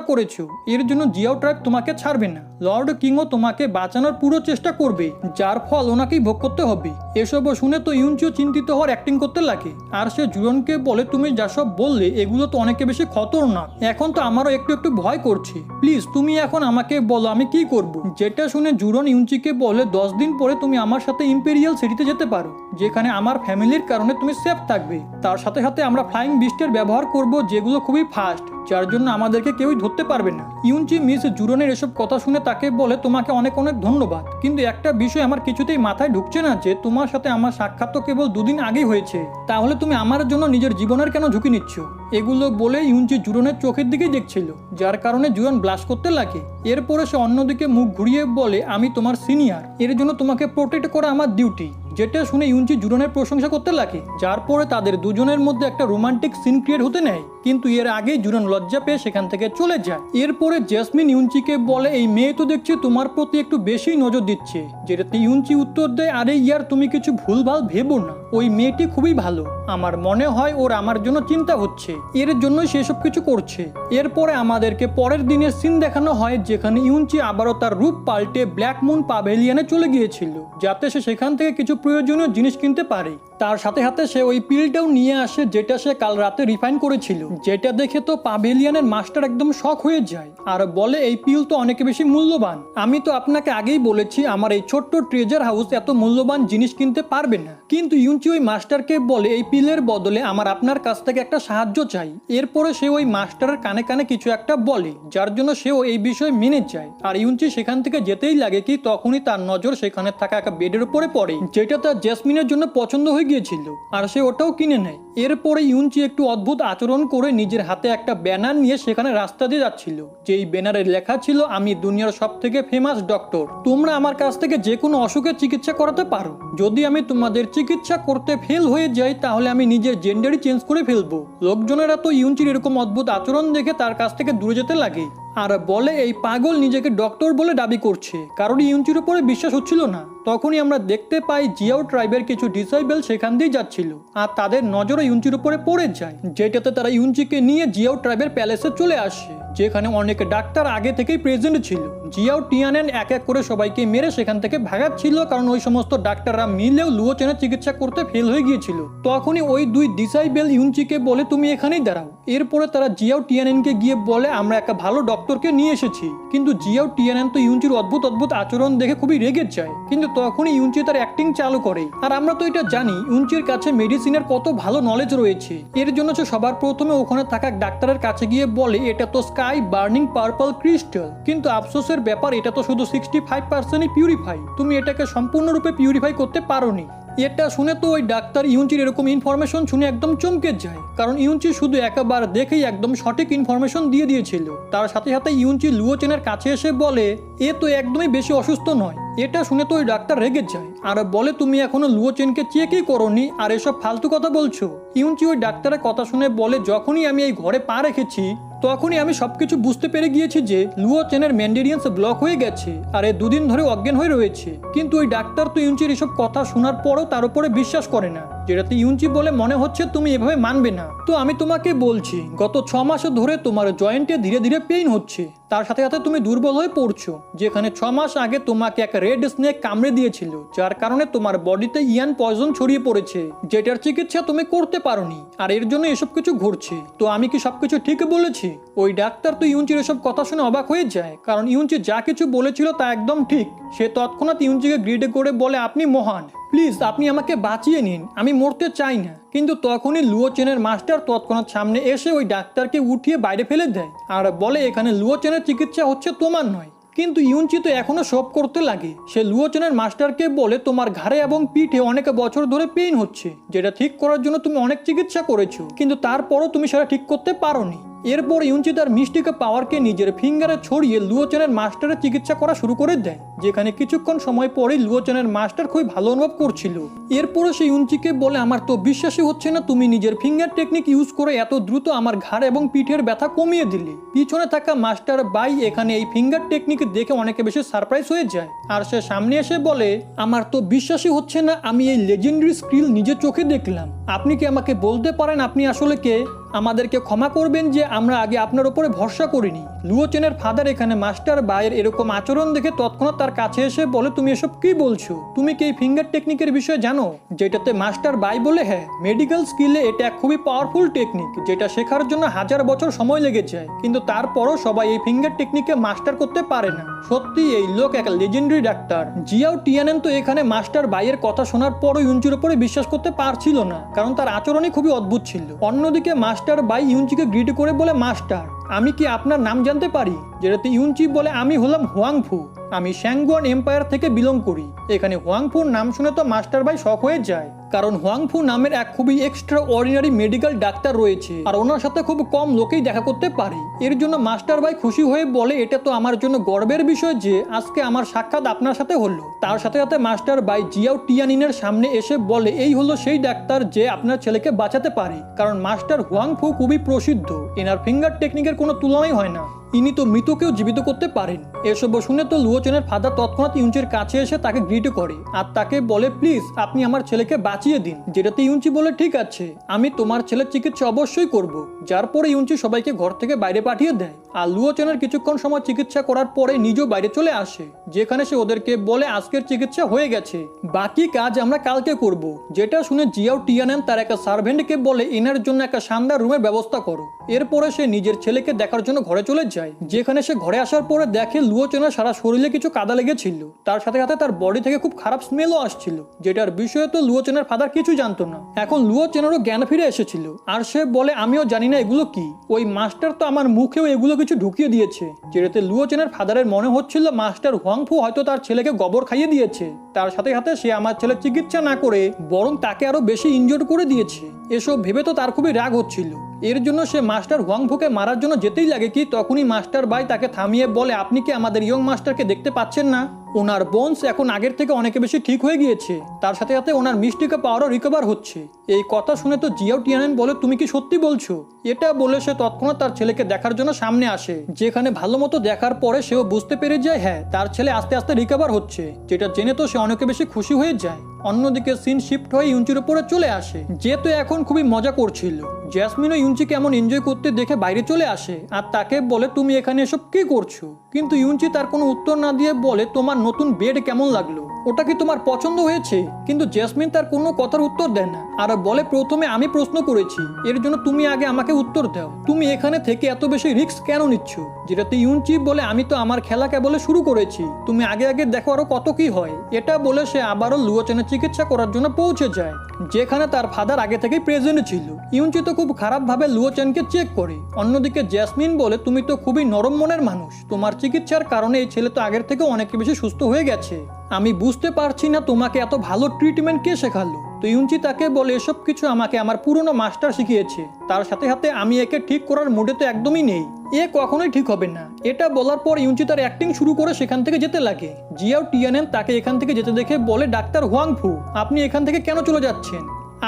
করেছো। এর জন্য জিয়াও ট্রাইব তোমাকে ছাড়বে না। লর্ড কিংও তোমাকে বাঁচানোর পুরো চেষ্টা করবে, যার ফল ওনাকেই ভোগ করতে হবে। এসব শুনে তো ইউনচিও চিন্তিত হওয়ার অ্যাক্টিং করতে লাগে, আর সে জুরনকে বলে তুমি যা সব বললে এগুলো তো অনেক বেশি খতরনাক, এখন তো আমারও একটু একটু ভয় করছে, প্লিজ তুমি এখন আমাকে বলো আমি কি করব। যেটা শুনে জুরন ইউনচিকে বলে 10 দিন পরে তুমি আমার সাথে ইম্পেরিয়াল সিটিতে যেতে পারো, যেখানে আমার ফ্যামিলির কারণে তুমি সেফ থাকবে। তার সাথে সাথে আমরা ফ্লাইং বিস্টের ব্যবহার করব, যেগুলো খুবই ফাস্ট, যার জন্য আমাদেরকে কেউই ধরতে পারবে না। ইউনচি মিস জুরনের এসব কথা শুনে তাকে বলে তোমাকে অনেক অনেক ধন্যবাদ, কিন্তু একটা বিষয় আমার কিছুতেই মাথায় ঢুকছে না যে তোমার সাথে আমার সাক্ষাৎ তো কেবল 2 দিন আগেই হয়েছে, তাহলে তুমি আমার জন্য নিজের জীবনের কেন ঝুঁকি নিচ্ছ। এগুলো বলে ইউনচি জুরনের চোখের দিকে দেখছিল, যার কারণে জুরন ব্লাশ করতে লাগে। এরপরে সে অন্যদিকে মুখ ঘুরিয়ে বলে আমি তোমার সিনিয়র, এর জন্য তোমাকে প্রোটেক্ট করা আমার ডিউটি। যেটা শুনে ইউনচি জুরনের প্রশংসা করতে লাগে, যার পরে তাদের দুজনের মধ্যে একটা রোমান্টিক সিন ক্রিয়েট হতে নেয়, কিন্তু এর আগেই জুরন লজ্জা পেয়ে সেখান থেকে চলে যায়। এরপরে জেসমিন ইউনচিকে বলে এই মেয়ে তো দেখছি তোমার প্রতি একটু বেশি নজর দিচ্ছে, যেটাতে ইউনচি উত্তর দেয় আরে ইয়ার তুমি কিছু ভুলভাল ভেবো না, ওই মেয়েটি খুবই ভালো, আমার মনে হয় ওর আমার জন্য চিন্তা হচ্ছে, এর জন্যই সেসব কিছু করছে। এরপরে আমাদেরকে পরের দিনের সিন দেখানো হয়, যেখানে ইউনচি আবারও তার রূপ পাল্টে ব্ল্যাক মুন পাভেলিয়ানে চলে গিয়েছিল, যাতে সে সেখান থেকে কিছু প্রয়োজনীয় জিনিস কিনতে পারে। তার সাথে সাথে সে ওই পিলটাও নিয়ে আসে, যেটা সে কাল রাতে রিফাইন করেছিল। যেটা দেখে তো পাভেলিয়ানের মাস্টার একদম শক হয়ে যায়, আর বলে এই পিল তো অনেক বেশি মূল্যবান, আমি তো আপনাকে আগেই বলেছি আমার এই ছোট্ট ট্রেজার হাউস এত মূল্যবান জিনিস কিনতে পারবে না। কিন্তু ইউনচি ওই মাস্টারকে বলে এই পিলের বদলে আমার আপনার কাছ থেকে একটা সাহায্য চাই। এরপরে সে ওই মাস্টারের কানে কানে কিছু একটা বলে, যার জন্য সেও এই বিষয়ে মেনে যায়। আর ইউনচি সেখান থেকে যেতেই লাগে কি তখনই তার নজর সেখানে থাকা একটা বেডের উপরে পড়ে, যেটা তার জেসমিনের জন্য পছন্দ হয়ে গিয়েছিল, আর সে ওটাও কিনে নেয়। এরপরে ইউনচি একটু অদ্ভুত আচরণ করে নিজের হাতে একটা ব্যানার নিয়ে সেখানে রাস্তা দিয়ে যাচ্ছিল, যেই ব্যানারে লেখা ছিল আমি দুনিয়ার সব থেকে ফেমাস ডক্টর, তোমরা আমার কাছ থেকে যে কোনো অসুখের চিকিৎসা করাতে পারো, যদি আমি তোমাদের চিকিৎসা করতে ফেল হয়ে যাই তাহলে আমি নিজের জেন্ডারই চেঞ্জ করে ফেলবো। লোকজনেরা তো ইউনচির এরকম অদ্ভুত আচরণ দেখে তার কাছ থেকে দূরে যেতে লাগে, আর বলে এই পাগল নিজেকে ডক্টর বলে দাবি করছে, কারণ ইউনচির উপরে বিশ্বাস হচ্ছিল না। তখনই আমরা দেখতে পাই জিয়াও ট্রাইবের কিছু ডিসাইবেল সেখান দিয়ে যাচ্ছিল, আর তাদের নজরে ইউনচির উপরে পড়ে যায়, যেটাতে তারা ইউনচিকে নিয়ে জিয়াও ট্রাইবের প্যালেসে চলে আসে, যেখানে অনেক ডাক্তার আগে থেকেই প্রেজেন্ট ছিল। জিয়াও টিয়ানেন এক এক করে সবাইকে মেরে সেখান থেকে ভাগাচ্ছিল, কারণ ওই সমস্ত ডাক্তাররা মিলেও লুও চেনের চিকিৎসা করতে ফেল হয়ে গিয়েছিল। তখনই ওই 2 ডিসাইবেল ইউনচিকে বলে তুমি এখানেই দাঁড়াও। এরপরে তারা জিয়াও টিয়ানেনকে গিয়ে বলে আমরা একটা ভালো ডক্টরকে নিয়ে এসেছি, কিন্তু জিয়াও টিয়ানেন তো ইউনচির অদ্ভুত অদ্ভুত আচরণ দেখে খুবই রেগে যায়, কিন্তু তখনই ইউনচি তার অ্যাক্টিং চালু করে। আর আমরা তো এটা জানি ইউনচির কাছে মেডিসিনের কত ভালো নলেজ রয়েছে, এর জন্য সে সবার প্রথমে ওখানে থাকা ডাক্তারের কাছে গিয়ে বলে এটা তো স্কাই বার্নিং পার্পল ক্রিস্টাল, কিন্তু আফসোসের ব্যাপার এটা তো শুধু 65% পিউরিফাই, তুমি এটাকে সম্পূর্ণরূপে পিউরিফাই করতে পারোনি। এটা শুনে তো ওই ডাক্তার ইউনচির এরকম ইনফরমেশন শুনে একদম চমকে যায়, কারণ ইউনচি শুধু একবার দেখেই একদম সঠিক ইনফরমেশন দিয়ে দিয়েছিল। তার সাথে সাথে ইউনচি লুও চেনের কাছে এসে বলে এ তো একদমই বেশি অসুস্থ নয়। এটা শুনে তো ওই ডাক্তার রেগে যায়, আর বলে তুমি এখনো লুও চেনকে চেকই করোনি আর এসব ফালতু কথা বলছো। ইউনচি ওই ডাক্তারের কথা শুনে বলে যখনই আমি এই ঘরে পা রেখেছি তখনই আমি সবকিছু বুঝতে পেরে গিয়েছি যে লুও চেনের ম্যান্ডেরিয়ান্স ব্লক হয়ে গেছে, আর 2 দিন ধরে অজ্ঞান হয়ে রয়েছে। কিন্তু ওই ডাক্তার তো ইউনচির এসব কথা শোনার পরও তার উপরে বিশ্বাস করে না, যেটাতে ইউনচি বলে মনে হচ্ছে তুমি এভাবে মানবে না। তো আমি তোমাকে বলছি গত 6 মাস ধরে তোমার জয়েন্টে ধীরে ধীরে পেইন হচ্ছে, তার সাথে সাথে তুমি দুর্বল হয়ে পড়ছো, যেখানে 6 মাস আগে তোমাকে এক রেড স্নেক কামড়ে দিয়েছিল, যার কারণে তোমার বডিতে ইয়ান পয়জন ছড়িয়ে পড়েছে, যেটার চিকিৎসা তুমি করতে পারোনি, আর এর জন্য এসব কিছু ঘটছে। তো আমি কি সবকিছু ঠিক বলেছি? ওই ডাক্তার তো ইউনচির এসব কথা শুনে অবাক হয়ে যায়, কারণ ইউনচি যা কিছু বলেছিল তা একদম ঠিক। সে তৎক্ষণাৎ ইউনচিকে গ্রিডে করে বলে আপনি মহান, প্লিজ আপনি আমাকে বাঁচিয়ে নিন, আমি মরতে চাই না। কিন্তু তখনই লুও চেনের মাস্টার তৎক্ষণাৎ সামনে এসে ওই ডাক্তারকে উঠিয়ে বাইরে ফেলে দেয়, আর বলে এখানে লুও চেনের চিকিৎসা হচ্ছে তোমার নয়। কিন্তু ইউনচি তো এখনো সব করতে লাগে। সে লুও চেনের মাস্টারকে বলে তোমার ঘাড়ে এবং পিঠে অনেক বছর ধরে পেইন হচ্ছে, যেটা ঠিক করার জন্য তুমি অনেক চিকিৎসা করেছো, কিন্তু তারপরও তুমি সেটা ঠিক করতে পারোনি। এরপর ইউনচি তার মিস্টিকা পাওয়ারকে নিজের ফিঙ্গারে ছড়িয়ে লুওচেনের মাস্টারের চিকিৎসা করা শুরু করে দেয়, যেখানে কিছুক্ষণ সময় পরেই লুওচেনের মাস্টার খুবই ভালো অনুভব করছিল। এরপরে সে ইউনচিকে বলে, আমার তো বিশ্বাসই হচ্ছে না তুমি নিজের ফিঙ্গার টেকনিক ইউজ করে এত দ্রুত আমার ঘাড় এবং পিঠের ব্যথা কমিয়ে দিলে। পিছনে থাকা মাস্টার বাই এখানে এই ফিঙ্গার টেকনিক দেখে অনেকে বেশি সারপ্রাইজ হয়ে যায়, আর সে সামনে এসে বলে, আমার তো বিশ্বাসই হচ্ছে না আমি এই লেজেন্ডারি স্কিল নিজের চোখে দেখলাম। আপনি কি আমাকে বলতে পারেন আপনি আসলে কে? আমাদেরকে ক্ষমা করবেন যে আমরা আগে আপনার উপরে ভরসা করিনি। লুওচেনের ফাদার এখানে মাস্টার বাইয়ের এরকম আচরণ দেখে তৎক্ষণাৎ তার কাছে এসে বলে, তুমি এসব কি বলছো? তুমি কি এই ফিঙ্গার টেকনিকের বিষয়ে জানো? যেটাতে মাস্টার বাই বলে, হ্যাঁ, মেডিকেল স্কিলে এটা খুবই পাওয়ারফুল টেকনিক, যেটা শেখার জন্য 1000 বছর সময় লেগে যায়, কিন্তু তারপরও সবাই এই ফিঙ্গার টেকনিকে মাস্টার করতে পারে না। সত্যি এই লোক এক লেজেন্ডারি ডাক্তার। জিয়াও টিয়ানেন তো এখানে মাস্টার বাইয়ের কথা শোনার পরও ইউনচির উপরে বিশ্বাস করতে পারছিল না, কারণ তার আচরণই খুবই অদ্ভুত ছিল। অন্যদিকে মাস্টার বাই ইউনচিকে গ্রিট করে বলে, মাস্টার, আমি কি আপনার নাম জানতে পারি? যেটাতে ইউনচি বলে, আমি হলাম হোয়াংফু, আমি শ্যাংগুয়ান এম্পায়ার থেকে বিলং করি। এখানে হোয়াংফুর নাম শুনে তো মাস্টার বাই শক হয়ে যায়, কারণ হোয়াংফু নামের এক খুবই এক্সট্রা অর্ডিনারি মেডিকেল ডাক্তার রয়েছে, আর ওনার সাথে খুব কম লোকেই দেখা করতে পারে। এর জন্য মাস্টার বাই খুশি হয়ে বলে, এটা তো আমার জন্য গর্বের বিষয় যে আজকে আমার সাক্ষাৎ আপনার সাথে হলো। তার সাথে সাথে মাস্টার বাই জিয়াও টিয়ানিনের সামনে এসে বলে, এই হলো সেই ডাক্তার যে আপনার ছেলেকে বাঁচাতে পারে, কারণ মাস্টার হোয়াংফু খুবই প্রসিদ্ধ, এনার ফিঙ্গার টেকনিকের কোনো তুলনাই হয় না, ইনি তো মৃতকেও জীবিত করতে পারেন। এসব শুনে তো লুওচেনের ফাদার তৎক্ষণাৎ ইউনচির কাছে এসে তাকে গ্রিট করে আর তাকে বলে, প্লিজ আপনি আমার ছেলেকে বাঁচিয়ে দিন। যেটাতে ইউনচি বলে, ঠিক আছে, আমি তোমার ছেলের চিকিৎসা অবশ্যই করব। যার পরে ইউনচি সবাইকে ঘর থেকে বাইরে পাঠিয়ে দেয়, আর লুওচেনের কিছুক্ষণ সময় চিকিৎসা করার পরে নিজেও বাইরে চলে আসে, যেখানে সে ওদেরকে বলে, আজকের চিকিৎসা হয়ে গেছে, বাকি কাজ আমরা কালকে করব। যেটা শুনে জিয়াও টিয়ানেন তার একটা সার্ভেন্টকে বলে, এনার জন্য একটা শানদার রুমের ব্যবস্থা করো। এরপরে সে নিজের ছেলেকে দেখার জন্য ঘরে চলে যায়, যেখানে সে ঘরে আসার পরে দেখে লুওচেনের সারা শরীরে কিছু কাদা লেগেছিল, তার সাথে সাথে তার বডি থেকে খুব খারাপ স্মেলও আসছিল, যেটার বিষয়ে তো লুওচেনের ফাদার কিছু জানতো না। এখন লুওচেনেরও জ্ঞান ফিরে এসেছিল, আর সে বলে, আমিও জানি না এগুলো কি, ওই মাস্টার তো আমার মুখেও এগুলো কিছু ঢুকিয়ে দিয়েছে। যেটাতে লুওচেনের ফাদারের মনে হচ্ছিল মাস্টার হোয়াংফু হয়তো তার ছেলেকে গোবর খাইয়ে দিয়েছে, তার সাথে সাথে সে আমার ছেলের চিকিৎসা না করে বরং তাকে আরো বেশি ইনজোর্ড করে দিয়েছে। এসব ভেবে তো তার খুবই রাগ হচ্ছিল। এর জন্য সে মাস্টার হোয়াংফুকে মারার জন্য যেতেই লাগে কি তখনই মাস্টার বাই তাকে থামিয়ে বলে, আপনি কি আমাদের ইয়ং মাস্টারকে দেখতে পাচ্ছেন না? ওনার বোনস এখন আগের থেকে অনেকে বেশি ঠিক হয়ে গিয়েছে, তার সাথে সাথে ওনার মিস্টিকা পাওয়ারও রিকভার হচ্ছে। এই কথা শুনে তো জিয়াও টিয়ানেন বলে, তুমি কি সত্যি বলছো? এটা বলে সে তৎক্ষণাৎ তার ছেলেকে দেখার জন্য সামনে আসে, যেখানে ভালো মতো দেখার পরে সেও বুঝতে পেরে যায়, হ্যাঁ, তার ছেলে আস্তে আস্তে রিকভার হচ্ছে, যেটা জেনে তো সে অনেকে বেশি খুশি হয়ে যায়। অন্যদিকে সিন শিফট হয়ে ইউনচির উপরে চলে আসে, যে তো এখন খুবই মজা করছিল। জ্যাসমিনও ইউনচিকে এমন এনজয় করতে দেখে বাইরে চলে আসে আর তাকে বলে, তুমি এখানে এসব কি করছো? কিন্তু ইউনচি তার কোনো উত্তর না দিয়ে বলে, তোমার নতুন বেড কেমন লাগলো? ওটা কি তোমার পছন্দ হয়েছে? কিন্তু জ্যাসমিন তার কোনো কথার উত্তর দেয় না আর বলে, প্রথমে আমি প্রশ্ন করেছি, এর জন্য তুমি আগে আমাকে উত্তর দাও। তুমি এখানে থেকে এত বেশি রিস্ক কেন নিচ্ছ? যেটাতে ইউনচি বলে, আমি তো আমার খেলা কেবল শুরু করেছি, তুমি আগে আগে দেখো আরো কত কি হয়। এটা বলে সে আবারও লুওচেনের চিকিৎসা করার জন্য পৌঁছে যায়, যেখানে তার ফাদার আগে থেকেই প্রেজেন্ট ছিল। ইউনচি তো খুব খারাপভাবে লুওচেনকে চেক করে। অন্যদিকে জ্যাসমিন বলে, তুমি তো খুবই নরম মনের মানুষ, তোমার চিকিৎসার কারণে এই ছেলে তো আগের থেকে অনেক বেশি সুস্থ হয়ে গেছে। আমি বুঝতে পারছি না তোমাকে এত ভালো ট্রিটমেন্ট কে শেখালো। তো ইউনচি তাকে বলে, এসব কিছু আমাকে আমার পুরনো মাস্টার শিখিয়েছে, তার সাথে সাথে আমি একে ঠিক করার মুডে তো একদমই নেই, এ কখনোই ঠিক হবে না। এটা বলার পর ইউনচি তার অ্যাক্টিং শুরু করে সেখান থেকে যেতে লাগে। জিয়াও টিয়ানেন তাকে এখান থেকে যেতে দেখে বলে, ডাক্তার হোয়াংফু, আপনি এখান থেকে কেন চলে যাচ্ছেন?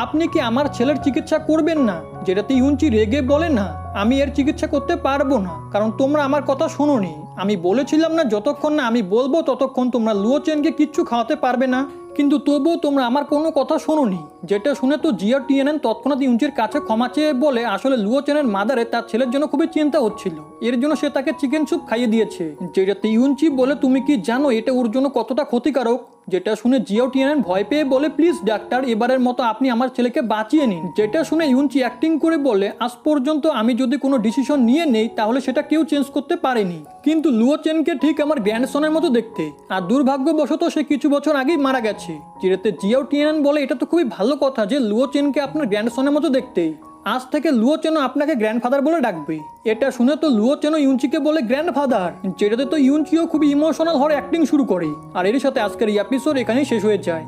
আপনি কি আমার ছেলের চিকিৎসা করবেন না? যেটাতে ইউনচি রেগে বলে, না, আমি এর চিকিৎসা করতে পারবো না, কারণ তোমরা আমার কথা শোনোনি। আমি বলেছিলাম না যতক্ষণ না আমি বলবো ততক্ষণ তোমরা লুওচেনকে কিচ্ছু খাওয়াতে পারবে না, কিন্তু তবুও তোমরা আমার কোনো কথা শোনোনি। যেটা শুনে তো জিয়াও টিয়ানেন তৎক্ষণাৎ ইউনচির কাছে ক্ষমা চেয়ে বলে, আসলে লুওচেনের মাদারে তার ছেলের জন্য খুবই চিন্তা হচ্ছিল, এর জন্য সে তাকে চিকেন স্যুপ খাইয়ে দিয়েছে। যেটাতে ইউনচি বলে, তুমি কি জানো এটা ওর জন্য কতটা ক্ষতিকারক? যেটা শুনে জিয়াও টিয়ানেন ভয় পেয়ে বলে, প্লিজ ডাক্তার, এবারের মতো আপনি আমার ছেলেকে বাঁচিয়ে নিন। যেটা শুনে ইউনচি অ্যাক্টিং করে বলে, আজ পর্যন্ত আমি যদি কোনো ডিসিশন নিয়ে নেই তাহলে সেটা কেউ চেঞ্জ করতে পারেনি, কিন্তু লুওচেনকে ঠিক আমার গ্র্যান্ডসনের মতো দেখতে, আর দুর্ভাগ্যবশত সে কিছু বছর আগেই মারা গেছে। যেটাতে জিয়াও টিয়ানেন বলে, এটা তো খুবই ভালো কথা যে লুওচেনকে আপনার গ্র্যান্ডসনের মতো দেখতে, আজ থেকে লুওচেনও আপনাকে গ্র্যান্ডফাদার বলে ডাকবে। এটা শুনে তো লুওচেনও ইউনচিকে বলে গ্র্যান্ডফাদার। যেটাতে তো ইউনচিও খুবই ইমোশনাল হওয়ার অ্যাক্টিং শুরু করে। আর এর সাথে আজকের এই এপিসোড এখানেই শেষ হয়ে যায়।